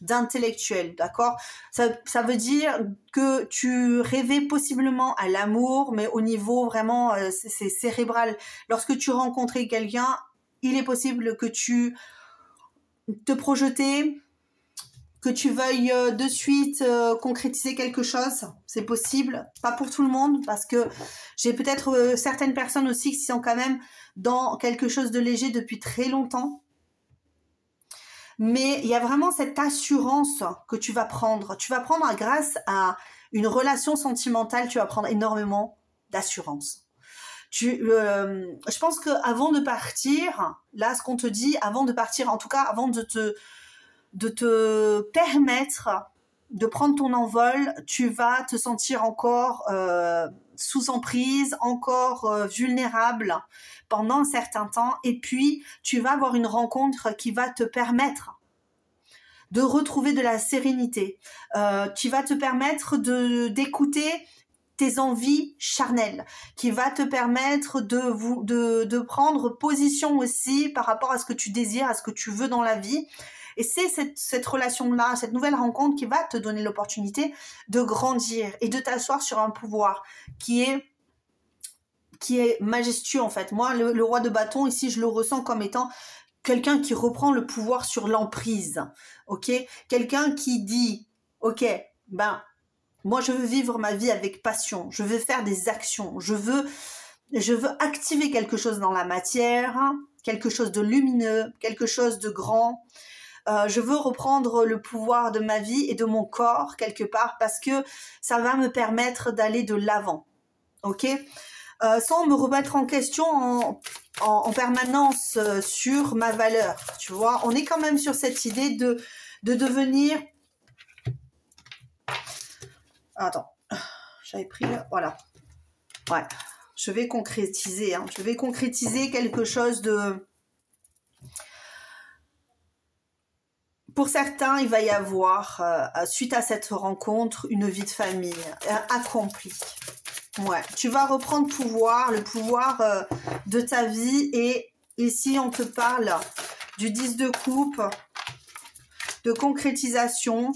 d'intellectuel, d'accord? Ça veut dire que tu rêvais possiblement à l'amour, mais au niveau vraiment, c'est cérébral. Lorsque tu rencontrais quelqu'un, il est possible que tu te projetais, que tu veuilles de suite concrétiser quelque chose, c'est possible. Pas pour tout le monde, parce que j'ai peut-être certaines personnes aussi qui sont quand même dans quelque chose de léger depuis très longtemps. Mais il y a vraiment cette assurance que tu vas prendre. Tu vas prendre grâce à une relation sentimentale, tu vas prendre énormément d'assurance. Je pense qu'avant de partir, là, ce qu'on te dit, avant de partir, en tout cas, avant de te permettre de prendre ton envol, tu vas te sentir encore sous emprise, encore vulnérable pendant un certain temps, et puis tu vas avoir une rencontre qui va te permettre de retrouver de la sérénité, qui va te permettre d'écouter tes envies charnelles, qui va te permettre de prendre position aussi par rapport à ce que tu désires, à ce que tu veux dans la vie. Et c'est cette relation-là, cette nouvelle rencontre qui va te donner l'opportunité de grandir et de t'asseoir sur un pouvoir qui est majestueux en fait. Moi, le roi de bâton, ici, je le ressens comme étant quelqu'un qui reprend le pouvoir sur l'emprise, ok? Quelqu'un qui dit, ok, ben, moi, je veux vivre ma vie avec passion, je veux faire des actions, je veux activer quelque chose dans la matière, quelque chose de lumineux, quelque chose de grand. Je veux reprendre le pouvoir de ma vie et de mon corps quelque part parce que ça va me permettre d'aller de l'avant, ok? Sans me remettre en question en permanence sur ma valeur, tu vois. On est quand même sur cette idée de devenir... Attends, j'avais pris là, voilà. Ouais, je vais concrétiser, hein. Je vais concrétiser quelque chose de... Pour certains, il va y avoir, suite à cette rencontre, une vie de famille accomplie. Ouais, tu vas reprendre le pouvoir de ta vie. Et ici, on te parle du 10 de coupe, de concrétisation.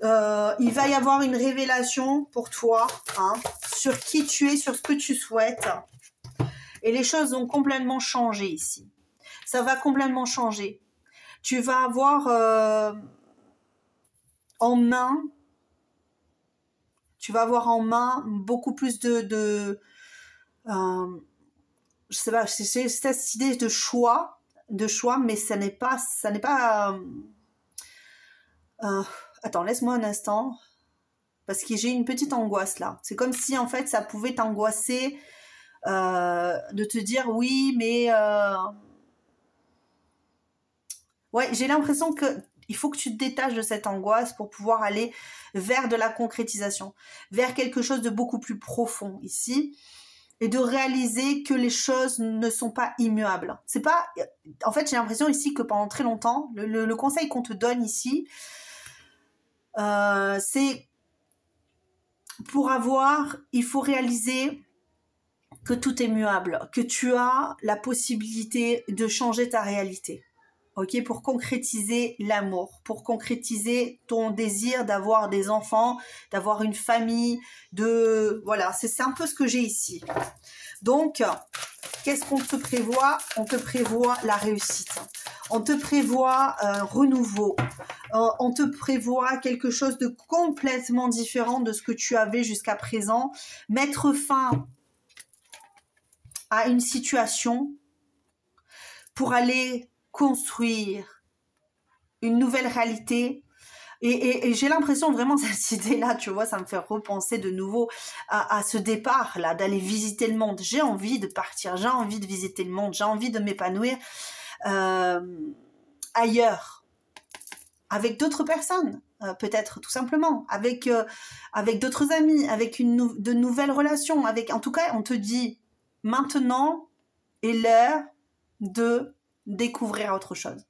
Il va y avoir une révélation pour toi, hein, sur qui tu es, sur ce que tu souhaites. Et les choses vont complètement changer ici. Ça va complètement changer. Tu vas avoir en main beaucoup plus je sais pas, c'est cette idée de choix, mais ça n'est pas attends, laisse-moi un instant, parce que j'ai une petite angoisse là. C'est comme si en fait ça pouvait t'angoisser de te dire oui, mais ouais, j'ai l'impression que il faut que tu te détaches de cette angoisse pour pouvoir aller vers de la concrétisation, vers quelque chose de beaucoup plus profond ici, et de réaliser que les choses ne sont pas immuables. C'est pas, en fait, j'ai l'impression ici que pendant très longtemps, le conseil qu'on te donne ici, c'est il faut réaliser que tout est muable, que tu as la possibilité de changer ta réalité. Ok, pour concrétiser l'amour, pour concrétiser ton désir d'avoir des enfants, d'avoir une famille, voilà, c'est un peu ce que j'ai ici. Donc, qu'est-ce qu'on te prévoit? On te prévoit la réussite. On te prévoit un renouveau. On te prévoit quelque chose de complètement différent de ce que tu avais jusqu'à présent. Mettre fin à une situation pour aller construire une nouvelle réalité. Et j'ai l'impression vraiment, cette idée-là, tu vois, ça me fait repenser de nouveau à ce départ-là, d'aller visiter le monde. J'ai envie de partir, j'ai envie de visiter le monde, j'ai envie de m'épanouir ailleurs, avec d'autres personnes, peut-être tout simplement, avec d'autres amis, avec de nouvelles relations. En tout cas, on te dit, maintenant est l'heure de découvrir autre chose,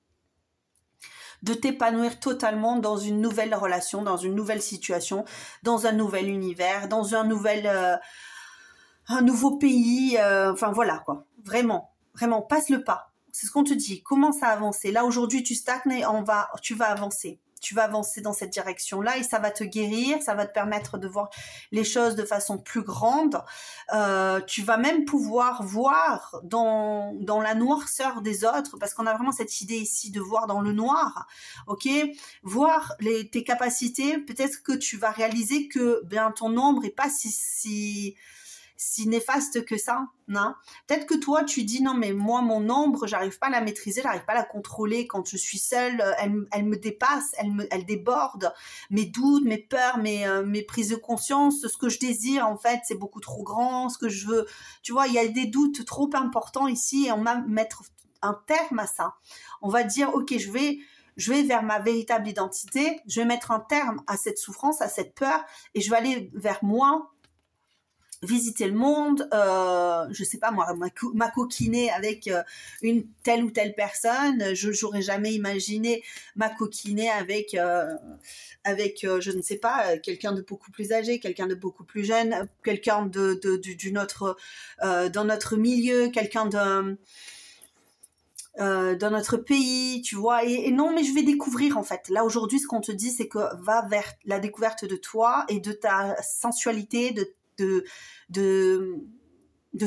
de t'épanouir totalement dans une nouvelle relation, dans une nouvelle situation, dans un nouvel univers, dans un nouvel un nouveau pays, enfin voilà quoi. Vraiment, vraiment, passe le pas. C'est ce qu'on te dit. Commence à avancer. Là, aujourd'hui, tu stagnes et tu vas avancer. Tu vas avancer dans cette direction-là et ça va te guérir, ça va te permettre de voir les choses de façon plus grande. Tu vas même pouvoir voir dans la noirceur des autres, parce qu'on a vraiment cette idée ici de voir dans le noir, ok? Voir tes capacités, peut-être que tu vas réaliser que bien ton ombre est pas si néfaste que ça, non? Peut-être que toi, tu dis, non, mais moi, mon ombre, j'arrive pas à la maîtriser, j'arrive pas à la contrôler. Quand je suis seule, elle me dépasse, elle déborde. Mes doutes, mes peurs, mes prises de conscience, ce que je désire, en fait, c'est beaucoup trop grand, ce que je veux. Tu vois, il y a des doutes trop importants ici et on va mettre un terme à ça. On va dire, ok, je vais vers ma véritable identité, je vais mettre un terme à cette souffrance, à cette peur, et je vais aller vers moi, visiter le monde, je sais pas moi, m'acoquiner avec une telle ou telle personne. J'aurais jamais imaginé m'acoquiner avec je ne sais pas, quelqu'un de beaucoup plus âgé, quelqu'un de beaucoup plus jeune, quelqu'un d'une autre dans notre milieu, quelqu'un dans notre pays, tu vois, et non, mais je vais découvrir en fait. Là aujourd'hui, ce qu'on te dit, c'est que va vers la découverte de toi et de ta sensualité, de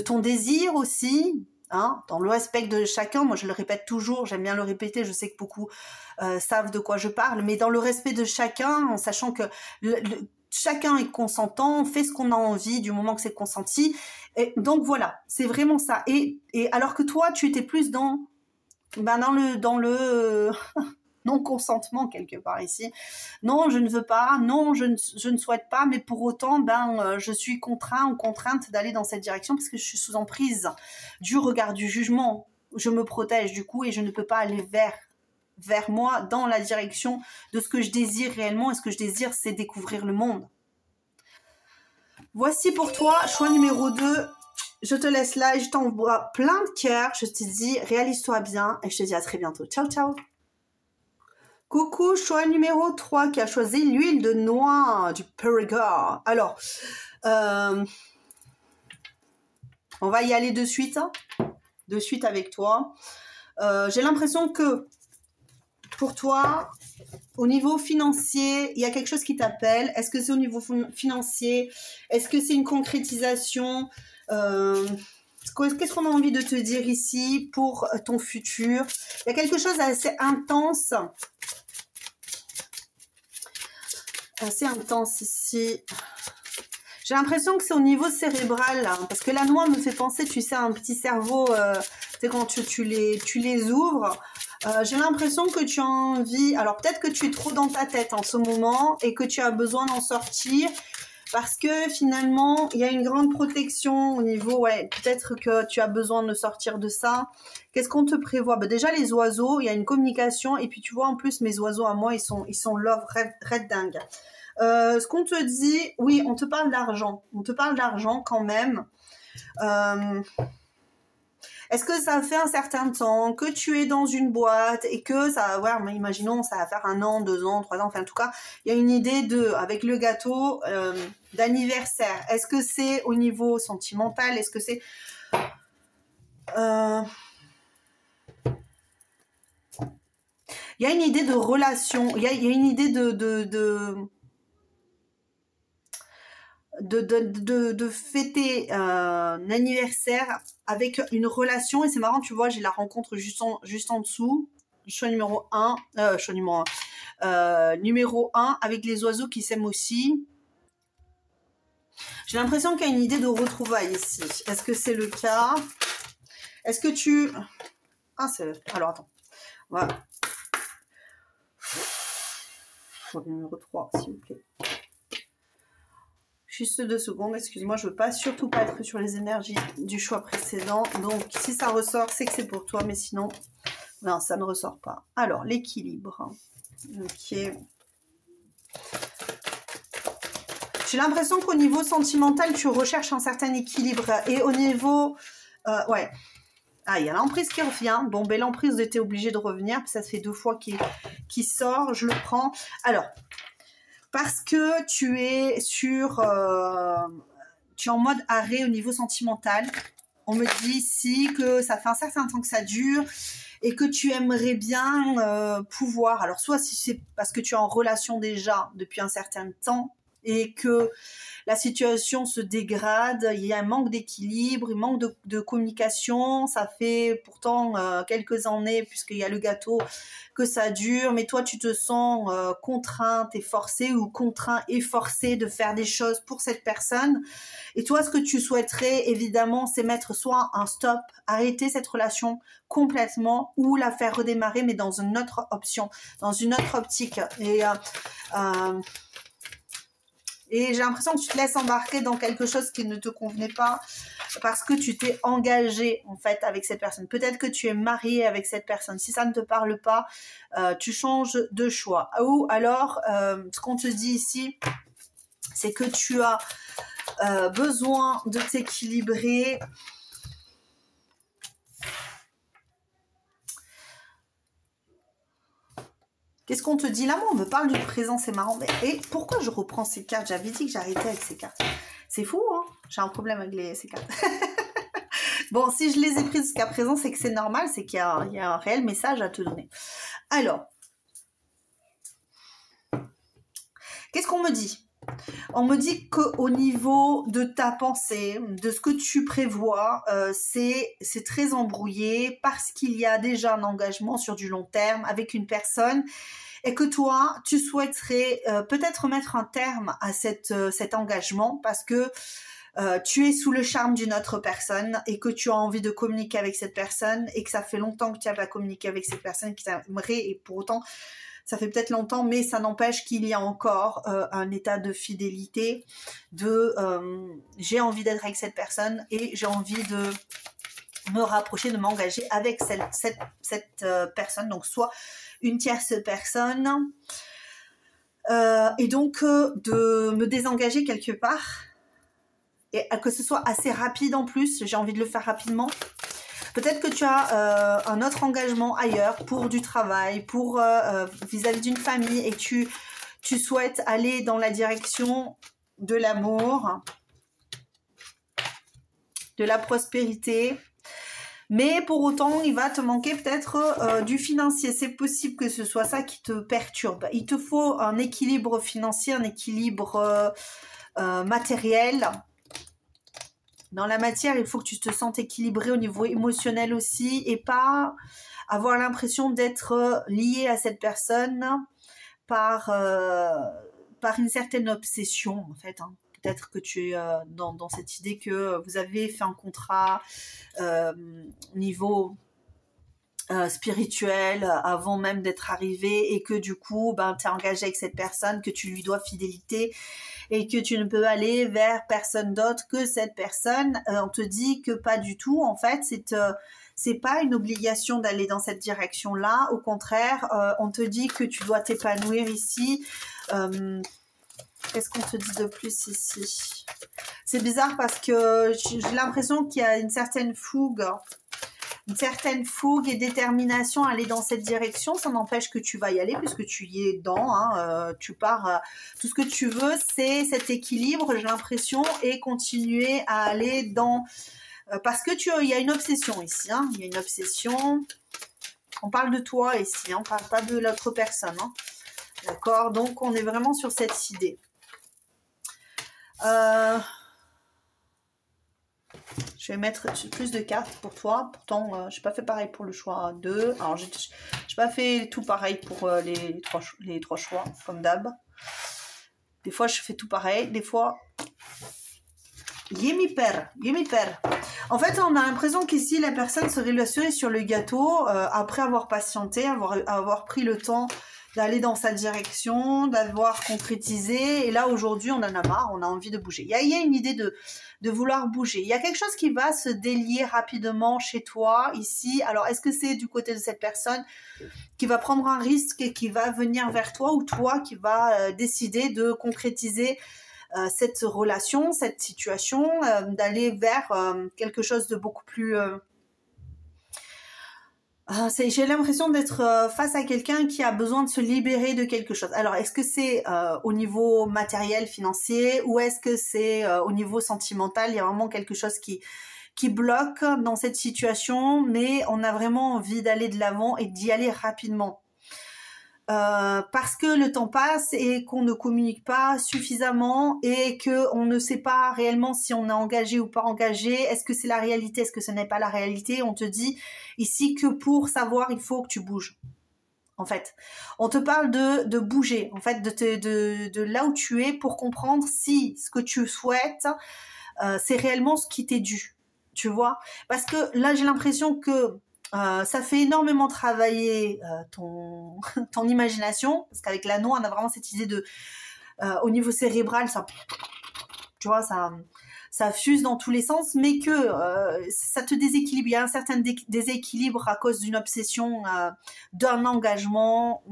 ton désir aussi, hein, dans le respect de chacun. Moi, je le répète toujours, j'aime bien le répéter, je sais que beaucoup savent de quoi je parle, mais dans le respect de chacun, en sachant que chacun est consentant, on fait ce qu'on a envie du moment que c'est consenti. Et donc voilà, c'est vraiment ça. Et alors que toi, tu étais plus dans le non-consentement quelque part ici. Non, je ne veux pas, non, je ne souhaite pas, mais pour autant, je suis contraint ou contrainte d'aller dans cette direction parce que je suis sous emprise du regard du jugement. Je me protège du coup et je ne peux pas aller vers moi dans la direction de ce que je désire réellement. Et ce que je désire, c'est découvrir le monde. Voici pour toi, choix numéro 2. Je te laisse là et je t'envoie plein de cœurs. Je te dis, réalise-toi bien et je te dis à très bientôt. Ciao, ciao. Coucou, choix numéro 3 qui a choisi l'huile de noix du Périgord. Alors, on va y aller de suite avec toi. J'ai l'impression que pour toi, au niveau financier, il y a quelque chose qui t'appelle. Est-ce que c'est au niveau financier? Est-ce que c'est une concrétisation? Qu'est-ce qu'on a envie de te dire ici pour ton futur? Il y a quelque chose d'assez intense. Assez intense ici. J'ai l'impression que c'est au niveau cérébral, là, parce que la noix me fait penser, tu sais, à un petit cerveau, tu sais, quand tu les ouvres. J'ai l'impression que tu as envie, alors peut-être que tu es trop dans ta tête en ce moment et que tu as besoin d'en sortir parce que finalement, il y a une grande protection au niveau, ouais, peut-être que tu as besoin de sortir de ça. Qu'est-ce qu'on te prévoit? Déjà, les oiseaux, il y a une communication et puis tu vois, en plus, mes oiseaux à moi, ils sont love, red dingue. Ce qu'on te dit, oui, on te parle d'argent. On te parle d'argent quand même. Est-ce que ça fait un certain temps que tu es dans une boîte et que ça, ouais, imaginons, ça va faire 1 an, 2 ans, 3 ans, enfin en tout cas, il y a une idée avec le gâteau d'anniversaire. Est-ce que c'est au niveau sentimental? Est-ce que c'est... Il y a une idée de relation, il y a une idée de fêter un anniversaire avec une relation. Et c'est marrant, tu vois, j'ai la rencontre juste en dessous. Choix numéro 1, numéro 1 avec les oiseaux qui s'aiment aussi. J'ai l'impression qu'il y a une idée de retrouvailles ici. Est-ce que c'est le cas? Est-ce que tu... Ah, c'est... Alors, attends. Voilà. Numéro 3, s'il vous plaît. Juste 2 secondes, excuse-moi, je veux pas, surtout pas être sur les énergies du choix précédent. Donc, si ça ressort, c'est que c'est pour toi, mais sinon, non, ça ne ressort pas. Alors, l'équilibre. Ok. J'ai l'impression qu'au niveau sentimental, tu recherches un certain équilibre. Et au niveau... ouais. Ah, il y a l'emprise qui revient. Bon, ben l'emprise, j'étais obligée de revenir. Ça fait 2 fois qu'il sort. Je le prends. Alors... Parce que tu es sur... tu es en mode arrêt au niveau sentimental. On me dit ici que ça fait un certain temps que ça dure et que tu aimerais bien pouvoir, alors soit si c'est parce que tu es en relation déjà depuis un certain temps et que la situation se dégrade, il y a un manque d'équilibre, un manque de communication, ça fait pourtant quelques années, puisqu'il y a le gâteau, que ça dure, mais toi tu te sens contrainte et forcée ou contraint et forcé de faire des choses pour cette personne. Et toi, ce que tu souhaiterais, évidemment, c'est mettre soit un stop, arrêter cette relation complètement ou la faire redémarrer, mais dans une autre option, dans une autre optique. Et j'ai l'impression que tu te laisses embarquer dans quelque chose qui ne te convenait pas parce que tu t'es engagé en fait avec cette personne. Peut-être que tu es marié avec cette personne. Si ça ne te parle pas, tu changes de choix. Ou alors, ce qu'on te dit ici, c'est que tu as besoin de t'équilibrer. Qu'est-ce qu'on te dit là? Moi, on me parle du présent, c'est marrant. Et pourquoi je reprends ces cartes? J'avais dit que j'arrêtais avec ces cartes. C'est fou, hein? J'ai un problème avec ces cartes. Bon, si je les ai prises jusqu'à présent, c'est que c'est normal, c'est qu'il y a un réel message à te donner. Alors, qu'est-ce qu'on me dit? On me dit qu'au niveau de ta pensée, de ce que tu prévois, c'est très embrouillé parce qu'il y a déjà un engagement sur du long terme avec une personne et que toi, tu souhaiterais peut-être mettre un terme à cet engagement parce que tu es sous le charme d'une autre personne et que tu as envie de communiquer avec cette personne et que ça fait longtemps que tu n'as pas communiqué avec cette personne qui t'aimerait et pour autant, ça fait peut-être longtemps, mais ça n'empêche qu'il y a encore un état de fidélité, j'ai envie d'être avec cette personne et j'ai envie de me rapprocher, de m'engager avec cette personne, donc soit une tierce personne, et donc de me désengager quelque part, et que ce soit assez rapide en plus, j'ai envie de le faire rapidement. Peut-être que tu as un autre engagement ailleurs pour du travail, pour vis-à-vis d'une famille et tu souhaites aller dans la direction de l'amour, de la prospérité. Mais pour autant, il va te manquer peut-être du financier. C'est possible que ce soit ça qui te perturbe. Il te faut un équilibre financier, un équilibre matériel. Dans la matière, il faut que tu te sentes équilibré au niveau émotionnel aussi et pas avoir l'impression d'être lié à cette personne par une certaine obsession en fait. Hein. Peut-être que tu es dans cette idée que vous avez fait un contrat niveau spirituel avant même d'être arrivé et que du coup, tu es engagé avec cette personne, que tu lui dois fidélité et que tu ne peux aller vers personne d'autre que cette personne. On te dit que pas du tout. En fait, c'est pas une obligation d'aller dans cette direction-là. Au contraire, on te dit que tu dois t'épanouir ici. Qu'est-ce qu'on te dit de plus ici? C'est bizarre parce que j'ai l'impression qu'il y a une certaine fougue et détermination à aller dans cette direction. Ça n'empêche que tu vas y aller puisque tu y es dedans. Hein, tu pars. Tout ce que tu veux, c'est cet équilibre, j'ai l'impression, et continuer à aller dans... parce que il y a une obsession ici. Hein, il y a une obsession. On parle de toi ici. Hein, on ne parle pas de l'autre personne. Hein, d'accord? Donc, on est vraiment sur cette idée. Je vais mettre plus de cartes pour toi. Pourtant, je n'ai pas fait pareil pour le choix 2. Alors, je n'ai pas fait tout pareil pour les trois choix, comme d'hab. Des fois, je fais tout pareil. Des fois, Yemiper. En fait, on a l'impression qu'ici, la personne serait la cerise sur le gâteau après avoir patienté, avoir pris le temps d'aller dans sa direction, d'avoir concrétisé. Et là, aujourd'hui, on en a marre, on a envie de bouger. Il y a une idée de vouloir bouger. Il y a quelque chose qui va se délier rapidement chez toi, ici. Alors, est-ce que c'est du côté de cette personne qui va prendre un risque et qui va venir vers toi ou toi qui va décider de concrétiser cette relation, cette situation, d'aller vers quelque chose de beaucoup plus... J'ai l'impression d'être face à quelqu'un qui a besoin de se libérer de quelque chose. Alors, est-ce que c'est au niveau matériel, financier, ou est-ce que c'est au niveau sentimental? Il y a vraiment quelque chose qui bloque dans cette situation, mais on a vraiment envie d'aller de l'avant et d'y aller rapidement. Parce que le temps passe et qu'on ne communique pas suffisamment et qu'on ne sait pas réellement si on est engagé ou pas engagé. Est-ce que c'est la réalité? Est-ce que ce n'est pas la réalité? On te dit ici que pour savoir, il faut que tu bouges. En fait, on te parle de bouger, en fait, de là où tu es pour comprendre si ce que tu souhaites, c'est réellement ce qui t'est dû. Tu vois? Parce que là, j'ai l'impression que ça fait énormément travailler ton imagination, parce qu'avec l'anneau, on a vraiment cette idée de, au niveau cérébral, ça, tu vois, ça fuse dans tous les sens, mais que ça te déséquilibre. Il y a un certain déséquilibre à cause d'une obsession, d'un engagement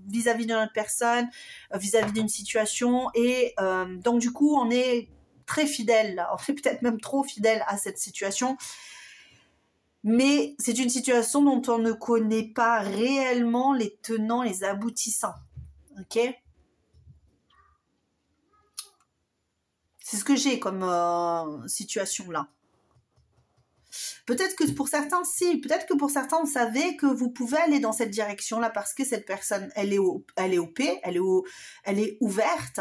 vis-à-vis d'une autre personne, vis-à-vis d'une situation, et donc du coup, on est très fidèle, on est peut-être même trop fidèle à cette situation. Mais c'est une situation dont on ne connaît pas réellement les tenants, les aboutissants. Ok? C'est ce que j'ai comme situation là. Peut-être que pour certains, si. Peut-être que pour certains, vous savez que vous pouvez aller dans cette direction-là parce que cette personne, elle est OP, elle est ouverte.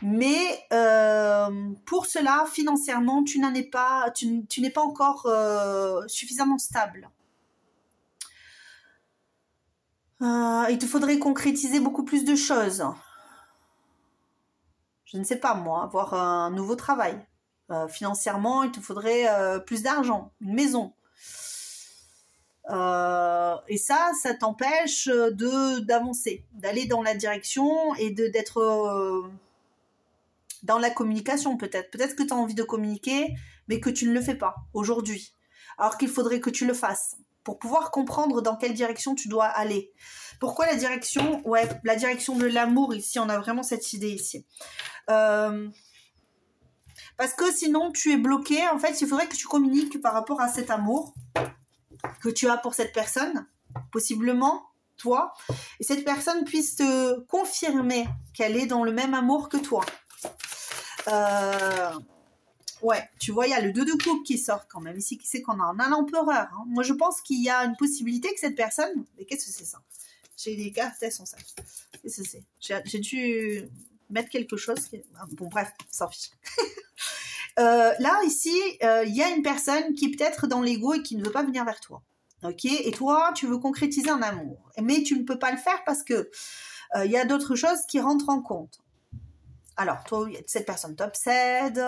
Mais pour cela, financièrement, tu n'es pas encore suffisamment stable. Il te faudrait concrétiser beaucoup plus de choses. Je ne sais pas moi, avoir un nouveau travail. Financièrement, il te faudrait plus d'argent, une maison. Et ça t'empêche d'avancer, d'aller dans la direction et d'être dans la communication peut-être. Peut-être que tu as envie de communiquer, mais que tu ne le fais pas aujourd'hui. Alors qu'il faudrait que tu le fasses pour pouvoir comprendre dans quelle direction tu dois aller. Pourquoi la direction? Ouais, la direction de l'amour ici, on a vraiment cette idée ici. Parce que sinon tu es bloqué. En fait, il faudrait que tu communiques par rapport à cet amour que tu as pour cette personne, possiblement toi, et cette personne puisse te confirmer qu'elle est dans le même amour que toi. Ouais, tu vois, il y a le 2 de coupe qui sort quand même. Ici, qui c'est qu'on a? On a l'empereur. Hein. Moi, je pense qu'il y a une possibilité que cette personne... Mais qu'est-ce que c'est ça? J'ai des cartes, elles sont ça. Qu'est-ce que c'est? J'ai dû mettre quelque chose. Bon, bref, s'en fiche. Là, ici, il y a une personne qui est peut-être dans l'ego et qui ne veut pas venir vers toi. Ok? Et toi, tu veux concrétiser un amour. Mais tu ne peux pas le faire parce que il y a d'autres choses qui rentrent en compte. Alors, toi, cette personne t'obsède,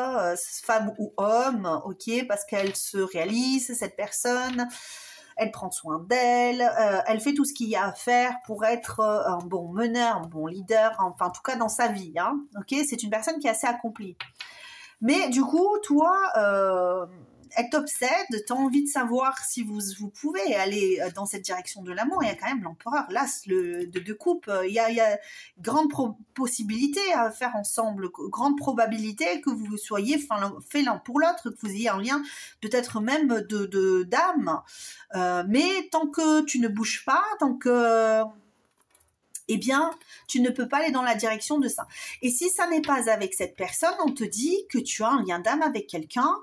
femme ou homme, ok, parce qu'elle se réalise, cette personne, elle prend soin d'elle, elle fait tout ce qu'il y a à faire pour être un bon meneur, un bon leader, enfin, en tout cas dans sa vie, hein, ok, c'est une personne qui est assez accomplie. Mais du coup, toi, elle t'obsède, tu as envie de savoir si vous pouvez aller dans cette direction de l'amour. Il y a quand même l'empereur, l'as de coupe. Il y a grande possibilité à faire ensemble, grande probabilité que vous soyez fait l'un pour l'autre, que vous ayez un lien peut-être même d'âme. Mais tant que tu ne bouges pas, tant que... eh bien, tu ne peux pas aller dans la direction de ça. Et si ça n'est pas avec cette personne, on te dit que tu as un lien d'âme avec quelqu'un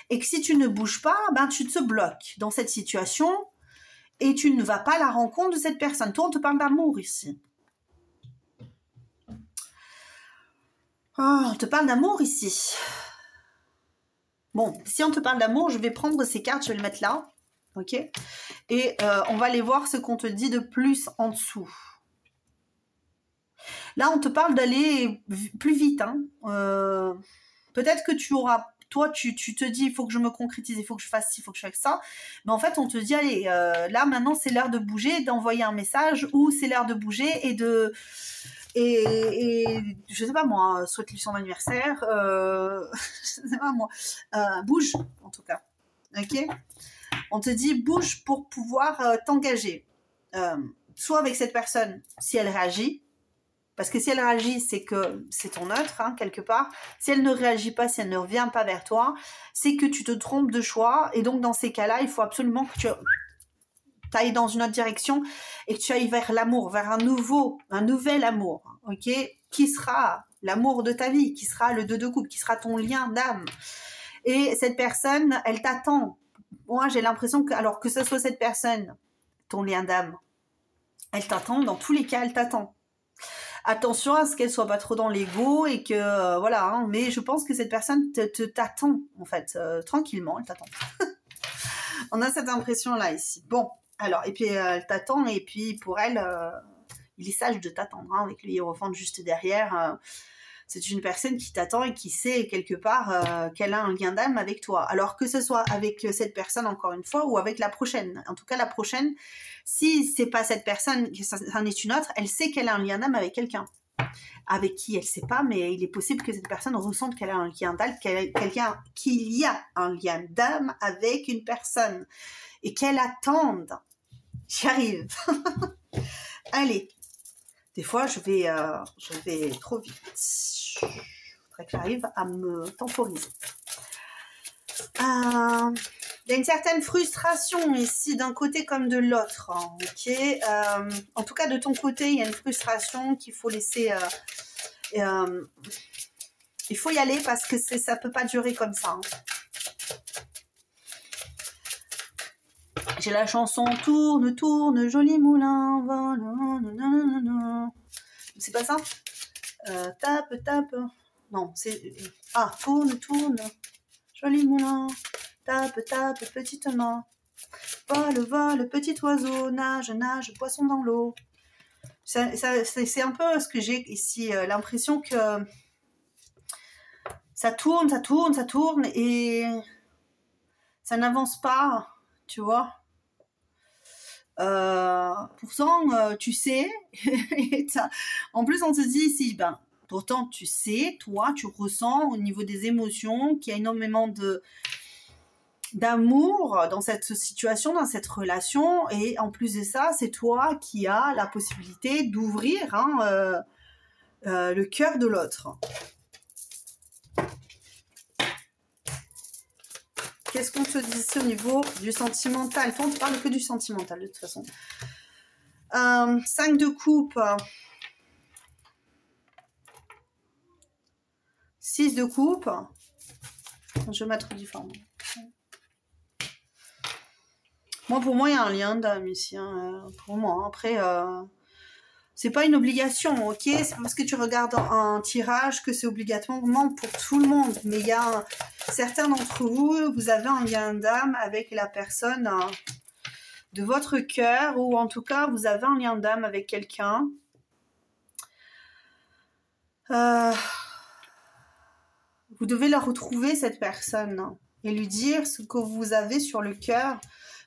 et que si tu ne bouges pas, ben tu te bloques dans cette situation et tu ne vas pas à la rencontre de cette personne. Toi, on te parle d'amour ici. On te parle d'amour ici. Bon, si on te parle d'amour, je vais prendre ces cartes, je vais les mettre là. Ok? Et on va aller voir ce qu'on te dit de plus en dessous. Là, on te parle d'aller plus vite. Hein. Peut-être que tu auras... Toi, tu te dis, il faut que je me concrétise, il faut que je fasse ci, il faut que je fasse ça. Mais en fait, on te dit, allez, là, maintenant, c'est l'heure de bouger, d'envoyer un message, ou c'est l'heure de bouger et de... Et je sais pas moi, souhaite-lui son anniversaire, je sais pas moi, bouge, en tout cas. Ok? On te dit, bouge pour pouvoir t'engager. Soit avec cette personne, si elle réagit, Parce que si elle réagit, c'est que c'est ton neutre, hein, quelque part. Si elle ne réagit pas, si elle ne revient pas vers toi, c'est que tu te trompes de choix. Et donc, dans ces cas-là, il faut absolument que tu ailles dans une autre direction et que tu ailles vers l'amour, vers un nouvel amour, ok? Qui sera l'amour de ta vie, qui sera le 2 de coupe, qui sera ton lien d'âme. Et cette personne, elle t'attend. Moi, j'ai l'impression que, alors que ce soit cette personne, ton lien d'âme, elle t'attend, dans tous les cas, elle t'attend. Attention à ce qu'elle soit pas trop dans l'ego et que, voilà, hein, mais je pense que cette personne t'attend, en fait, tranquillement, elle t'attend. On a cette impression-là ici. Bon, alors, et puis elle t'attend, et puis pour elle, il est sage de t'attendre, hein, avec le hiérophante juste derrière. C'est une personne qui t'attend et qui sait quelque part qu'elle a un lien d'âme avec toi. Alors que ce soit avec cette personne, encore une fois, ou avec la prochaine. En tout cas, la prochaine, si c'est pas cette personne, ça en est une autre, elle sait qu'elle a un lien d'âme avec quelqu'un. Avec qui, elle sait pas, mais il est possible que cette personne ressente qu'elle a un lien d'âme, qu'il y a un lien d'âme avec une personne. Et qu'elle attende. J'y arrive. Allez. Des fois, je vais trop vite. Il faudrait que j'arrive à me temporiser. Il y a une certaine frustration ici, d'un côté comme de l'autre. Hein, ok. En tout cas, de ton côté, il y a une frustration qu'il faut laisser... il faut y aller parce que ça ne peut pas durer comme ça. Hein. J'ai la chanson Tourne, tourne, joli moulin, voilà. C'est pas ça? Tape, tape. Non, c'est... Ah, tourne, tourne, joli moulin, tape, tape, petite main. Vole, vole, petit oiseau, nage, nage, poisson dans l'eau. C'est un peu ce que j'ai ici, l'impression que ça tourne, ça tourne, ça tourne et ça n'avance pas, tu vois. Pourtant, tu sais, et en plus on se dit ici, ben, pourtant tu sais, toi, tu ressens au niveau des émotions qu'il y a énormément d'amour dans cette situation, dans cette relation, et en plus de ça, c'est toi qui as la possibilité d'ouvrir hein, le cœur de l'autre. Qu'est-ce qu'on te dit ici au niveau du sentimental? Toi, on ne parle que du sentimental, de toute façon. 5 de coupe. 6 de coupe. Je vais mettre différemment. Moi, pour moi, il y a un lien d'âme ici. Hein, pour moi. Après, c'est pas une obligation, ok? C'est parce que tu regardes un tirage que c'est obligatoirement pour tout le monde. Mais il y a certains d'entre vous, vous avez un lien d'âme avec la personne de votre cœur, ou en tout cas, vous avez un lien d'âme avec quelqu'un. Vous devez la retrouver, cette personne, et lui dire ce que vous avez sur le cœur.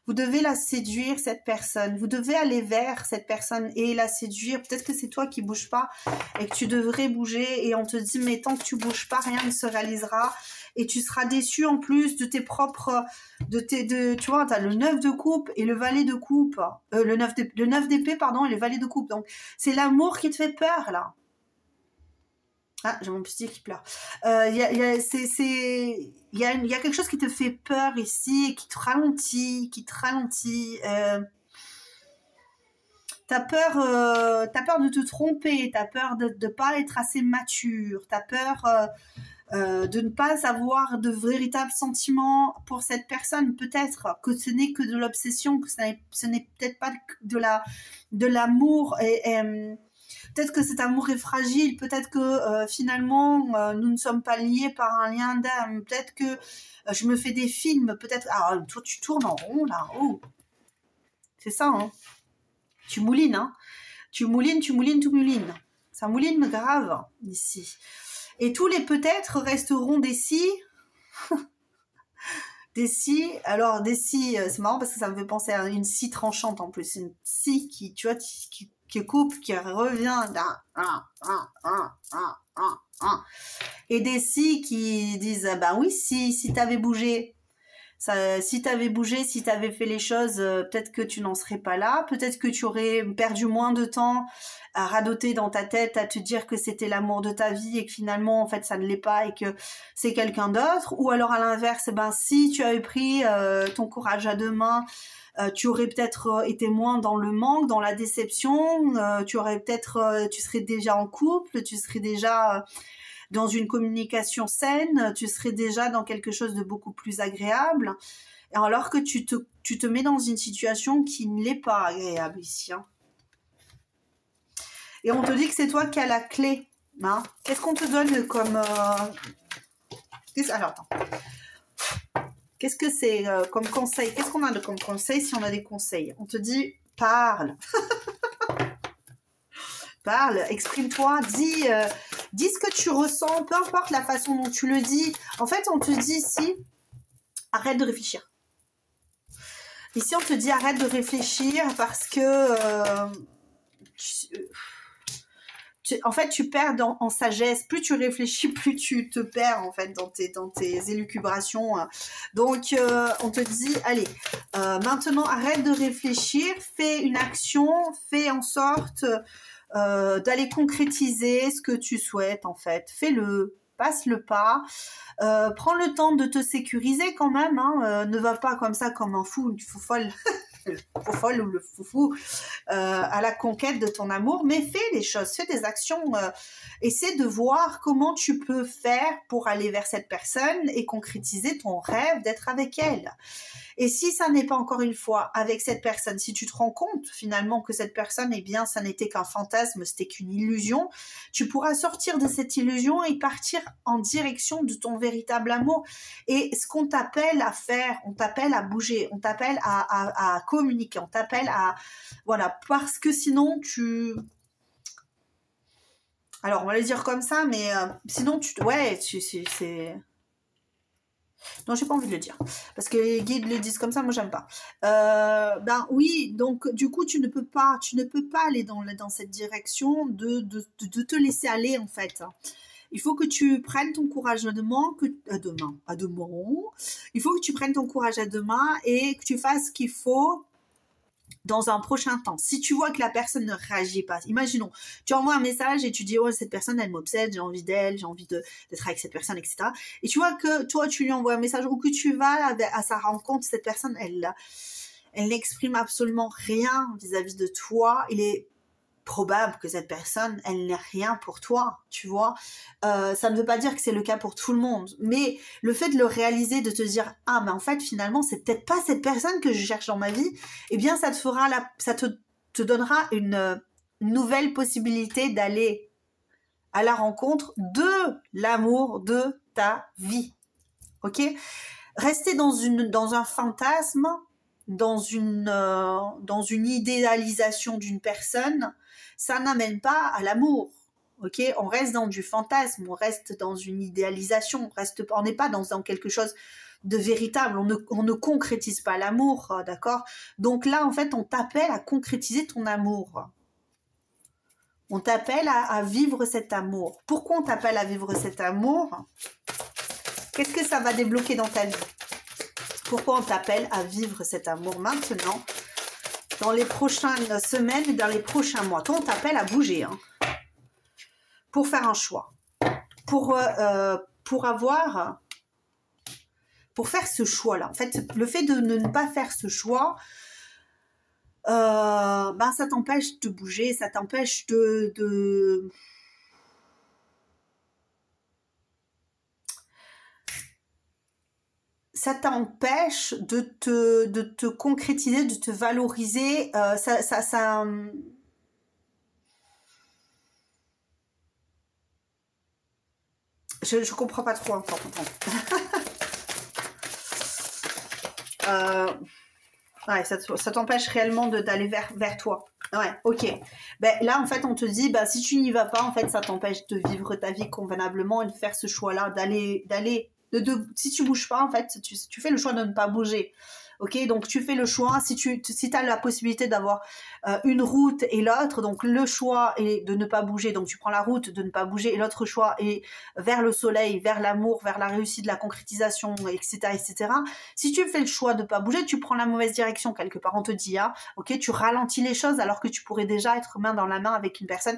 Vous devez la séduire, cette personne. Vous devez aller vers cette personne et la séduire. Peut-être que c'est toi qui ne bouges pas et que tu devrais bouger. Et on te dit, mais tant que tu ne bouges pas, rien ne se réalisera. Et tu seras déçu en plus de tes propres... tu vois, tu as le 9 de coupe et le valet de coupe. Le 9 d'épée, pardon, et le valet de coupe. Donc, c'est l'amour qui te fait peur, là. Ah, j'ai mon petit qui pleure. Il y a quelque chose qui te fait peur ici, et qui te ralentit, T'as peur de te tromper, t'as peur de ne pas être assez mature, t'as peur de ne pas avoir de véritables sentiments pour cette personne. Peut-être que ce n'est que de l'obsession, que ce n'est peut-être pas de l'amour peut-être que cet amour est fragile, peut-être que finalement nous ne sommes pas liés par un lien d'âme, peut-être que je me fais des films, peut-être... Ah, toi tu tournes en rond là, oh. C'est ça, hein. Tu moulines, hein. Tu moulines. Ça mouline grave ici. Et tous les peut-être resteront des si. Des si. Alors des si, c'est marrant parce que ça me fait penser à une scie tranchante en plus. Une scie qui, tu vois, qui coupe, qui revient. Et des si qui disent, bah oui, si t'avais bougé. Si tu avais bougé, si tu avais fait les choses, peut-être que tu n'en serais pas là. Peut-être que tu aurais perdu moins de temps à radoter dans ta tête, à te dire que c'était l'amour de ta vie et que finalement, en fait, ça ne l'est pas et que c'est quelqu'un d'autre. Ou alors, à l'inverse, ben, si tu avais pris ton courage à deux mains, tu aurais peut-être été moins dans le manque, dans la déception. Tu serais déjà en couple, tu serais déjà dans une communication saine, tu serais déjà dans quelque chose de beaucoup plus agréable, alors que tu te mets dans une situation qui ne l'est pas agréable ici. Hein. Et on te dit que c'est toi qui as la clé. Hein. Qu'est-ce qu'on te donne comme... Alors, attends. Qu'est-ce que c'est comme conseil? Qu'est-ce qu'on a comme conseil si on a des conseils? On te dit, parle. Parle, exprime-toi, dis ce que tu ressens, peu importe la façon dont tu le dis. En fait, on te dit ici, arrête de réfléchir. Ici, on te dit arrête de réfléchir parce que en fait, tu perds en sagesse. Plus tu réfléchis, plus tu te perds en fait dans tes élucubrations. Donc, on te dit, allez, maintenant, arrête de réfléchir, fais une action, fais en sorte d'aller concrétiser ce que tu souhaites en fait. Fais-le, passe le pas, prends le temps de te sécuriser quand même, hein, ne va pas comme ça comme un fou, une folle. Le folle ou le foufou à la conquête de ton amour, mais fais des choses, fais des actions, essaie de voir comment tu peux faire pour aller vers cette personne et concrétiser ton rêve d'être avec elle. Et si ça n'est pas encore une fois avec cette personne, si tu te rends compte finalement que cette personne, eh bien, ça n'était qu'un fantasme, c'était qu'une illusion, tu pourras sortir de cette illusion et partir en direction de ton véritable amour. Et ce qu'on t'appelle à faire, on t'appelle à bouger, on t'appelle à communiquer, on t'appelle à... Voilà, parce que sinon tu... Alors, on va le dire comme ça, mais sinon tu... Ouais, c'est... Non, j'ai pas envie de le dire. Parce que les guides le disent comme ça, moi j'aime pas. Ben oui, donc du coup, tu ne peux pas aller dans cette direction de te laisser aller en fait. Il faut que tu prennes ton courage à deux mains, Il faut que tu prennes ton courage à deux mains et que tu fasses ce qu'il faut dans un prochain temps. Si tu vois que la personne ne réagit pas, imaginons, tu envoies un message et tu dis, oh, cette personne, elle m'obsède, j'ai envie d'elle, j'ai envie d'être avec cette personne, etc. Et tu vois que toi, tu lui envoies un message ou que tu vas à sa rencontre, cette personne, elle n'exprime absolument rien vis-à-vis de toi. Il est probable que cette personne, elle n'est rien pour toi, tu vois. Ça ne veut pas dire que c'est le cas pour tout le monde, mais le fait de le réaliser, de te dire, ah, mais en fait, finalement, c'est peut-être pas cette personne que je cherche dans ma vie, eh bien, ça te donnera une nouvelle possibilité d'aller à la rencontre de l'amour de ta vie, ok? Rester dans un fantasme, dans une idéalisation d'une personne, ça n'amène pas à l'amour, ok? On reste dans du fantasme, on reste dans une idéalisation, on n'est pas dans quelque chose de véritable, on ne concrétise pas l'amour, d'accord? Donc là, en fait, on t'appelle à concrétiser ton amour. On t'appelle à vivre cet amour. Pourquoi on t'appelle à vivre cet amour? Qu'est-ce que ça va débloquer dans ta vie? Pourquoi on t'appelle à vivre cet amour maintenant, dans les prochaines semaines et dans les prochains mois? Toi, on t'appelle à bouger, hein, pour faire un choix, pour faire ce choix-là. En fait, le fait de ne pas faire ce choix, ben, ça t'empêche de bouger, ça t'empêche ça t'empêche de te concrétiser, de te valoriser. Je comprends pas trop encore. Ouais, ça t'empêche réellement d'aller vers toi. Ouais, ok. Ben, là, en fait, on te dit, ben, si tu n'y vas pas, en fait, ça t'empêche de vivre ta vie convenablement et de faire ce choix-là, si tu bouges pas, en fait, tu fais le choix de ne pas bouger. ok? Donc tu fais le choix, si tu as la possibilité d'avoir une route et l'autre, donc le choix est de ne pas bouger, donc tu prends la route de ne pas bouger, et l'autre choix est vers le soleil, vers l'amour, vers la réussite, la concrétisation, etc., etc. Si tu fais le choix de ne pas bouger, tu prends la mauvaise direction quelque part, on te dit, hein, ok? Tu ralentis les choses alors que tu pourrais déjà être main dans la main avec une personne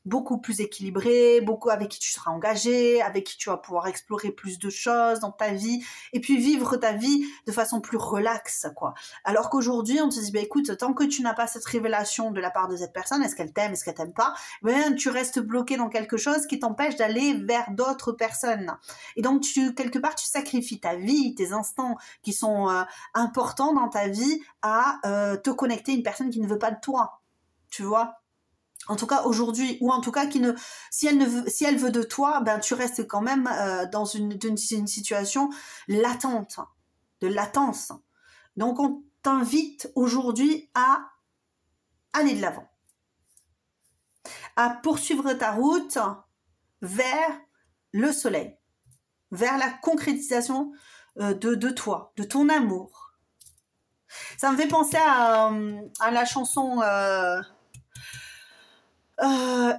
beaucoup plus équilibrée, beaucoup avec qui tu seras engagé, avec qui tu vas pouvoir explorer plus de choses dans ta vie, et puis vivre ta vie de façon plus relaxe, quoi. Alors qu'aujourd'hui, on te dit, bah, écoute, tant que tu n'as pas cette révélation de la part de cette personne, est-ce qu'elle t'aime, est-ce qu'elle t'aime pas, ben, tu restes bloqué dans quelque chose qui t'empêche d'aller vers d'autres personnes. Et donc, quelque part, tu sacrifies ta vie, tes instants qui sont importants dans ta vie à te connecter à une personne qui ne veut pas de toi, tu vois. En tout cas aujourd'hui, ou en tout cas si elle veut de toi, ben tu restes quand même dans une situation latente, de latence. Donc on t'invite aujourd'hui à aller de l'avant, à poursuivre ta route vers le soleil, vers la concrétisation de toi, de ton amour. Ça me fait penser à la chanson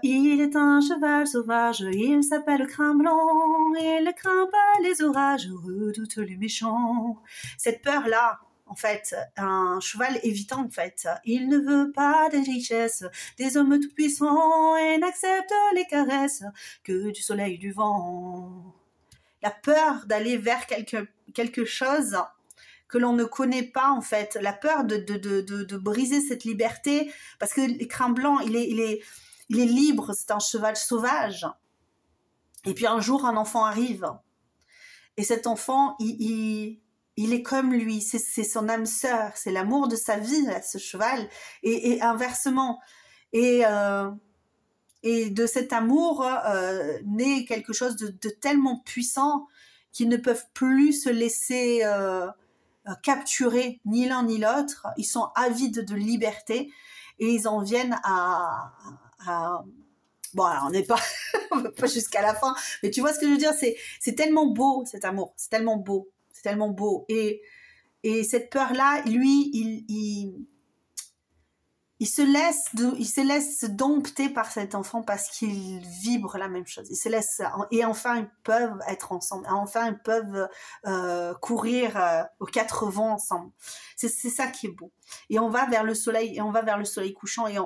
il est un cheval sauvage, il s'appelle Crin Blanc, il ne craint pas les orages, redoute les méchants. Cette peur-là, en fait, un cheval évitant, en fait, il ne veut pas des richesses, des hommes tout-puissants, et n'accepte les caresses que du soleil et du vent. La peur d'aller vers quelque chose que l'on ne connaît pas, en fait, la peur de briser cette liberté, parce que le Crin Blanc, il est libre, c'est un cheval sauvage. Et puis un jour, un enfant arrive. Et cet enfant, il est comme lui, c'est son âme sœur, c'est l'amour de sa vie, là, ce cheval. Et inversement. Et de cet amour naît quelque chose de tellement puissant qu'ils ne peuvent plus se laisser capturer ni l'un ni l'autre. Ils sont avides de liberté et ils en viennent à bon, alors on n'est pas pas jusqu'à la fin, mais tu vois ce que je veux dire, c'est tellement beau cet amour, c'est tellement beau, et cette peur là, lui, il se laisse dompter par cet enfant parce qu'il vibre la même chose. Il se laisse, et enfin ils peuvent être ensemble. Enfin ils peuvent courir aux quatre vents ensemble. C'est ça qui est beau. Et on va vers le soleil, couchant, et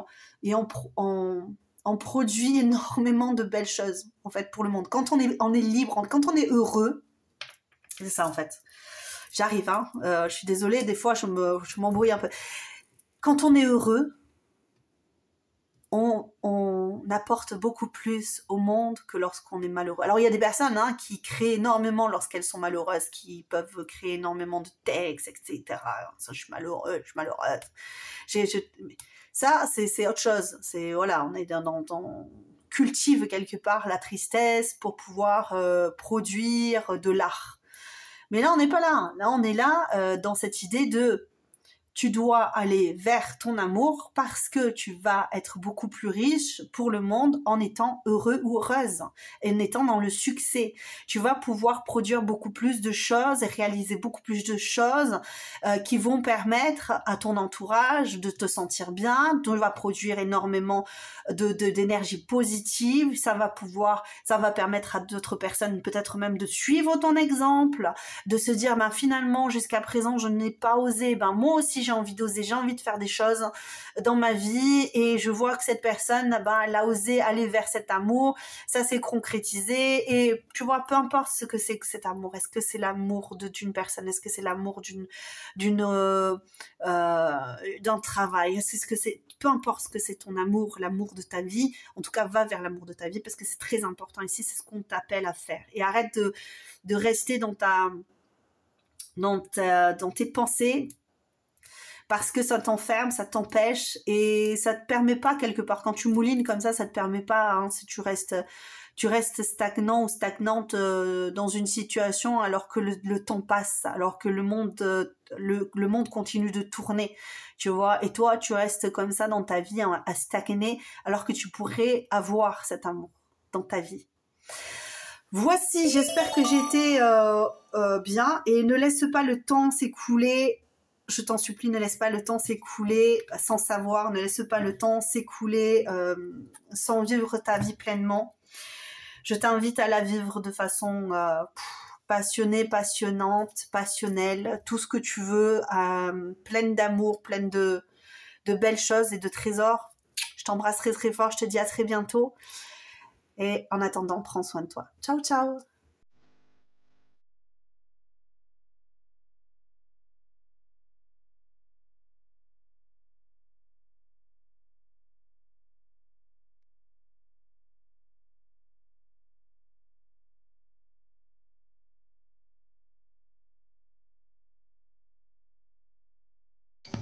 on produit énormément de belles choses en fait pour le monde. Quand on est libre, quand on est heureux, c'est ça en fait. J'arrive, hein. Je suis désolée, des fois je m'embrouille un peu. Quand on est heureux, on apporte beaucoup plus au monde que lorsqu'on est malheureux. Alors il y a des personnes qui créent énormément lorsqu'elles sont malheureuses, qui peuvent créer énormément de textes, etc. Ça, je suis malheureuse. Ça, c'est autre chose. C'est voilà, on est on cultive quelque part la tristesse pour pouvoir produire de l'art. Mais là, on n'est pas là. Là, on est là dans cette idée de tu dois aller vers ton amour parce que tu vas être beaucoup plus riche pour le monde en étant heureux ou heureuse, en étant dans le succès. Tu vas pouvoir produire beaucoup plus de choses et réaliser beaucoup plus de choses qui vont permettre à ton entourage de te sentir bien. Tu vas produire énormément d'énergie positive. Ça va permettre à d'autres personnes peut-être même de suivre ton exemple, de se dire finalement jusqu'à présent je n'ai pas osé, moi aussi j'ai envie d'oser, j'ai envie de faire des choses dans ma vie et je vois que cette personne elle a osé aller vers cet amour, ça s'est concrétisé. Et tu vois, peu importe ce que c'est que cet amour, est-ce que c'est l'amour d'une personne, est-ce que c'est l'amour d'un travail, c'est ce que c'est, peu importe ce que c'est ton amour, l'amour de ta vie, en tout cas va vers l'amour de ta vie parce que c'est très important ici, c'est ce qu'on t'appelle à faire. Et arrête de rester dans tes pensées parce que ça t'enferme, ça t'empêche et ça te permet pas quelque part, quand tu moulines comme ça te permet pas, si tu restes stagnant ou stagnante dans une situation alors que le temps passe, alors que le monde continue de tourner, tu vois, et toi tu restes comme ça dans ta vie à stagner alors que tu pourrais avoir cet amour dans ta vie. Voici, j'espère que j'ai été bien et ne laisse pas le temps s'écouler je t'en supplie, ne laisse pas le temps s'écouler sans savoir, ne laisse pas le temps s'écouler sans vivre ta vie pleinement. Je t'invite à la vivre de façon passionnée, passionnante, passionnelle, tout ce que tu veux, pleine d'amour, pleine de belles choses et de trésors. Je t'embrasse très très fort, je te dis à très bientôt. Et en attendant, prends soin de toi. Ciao, ciao!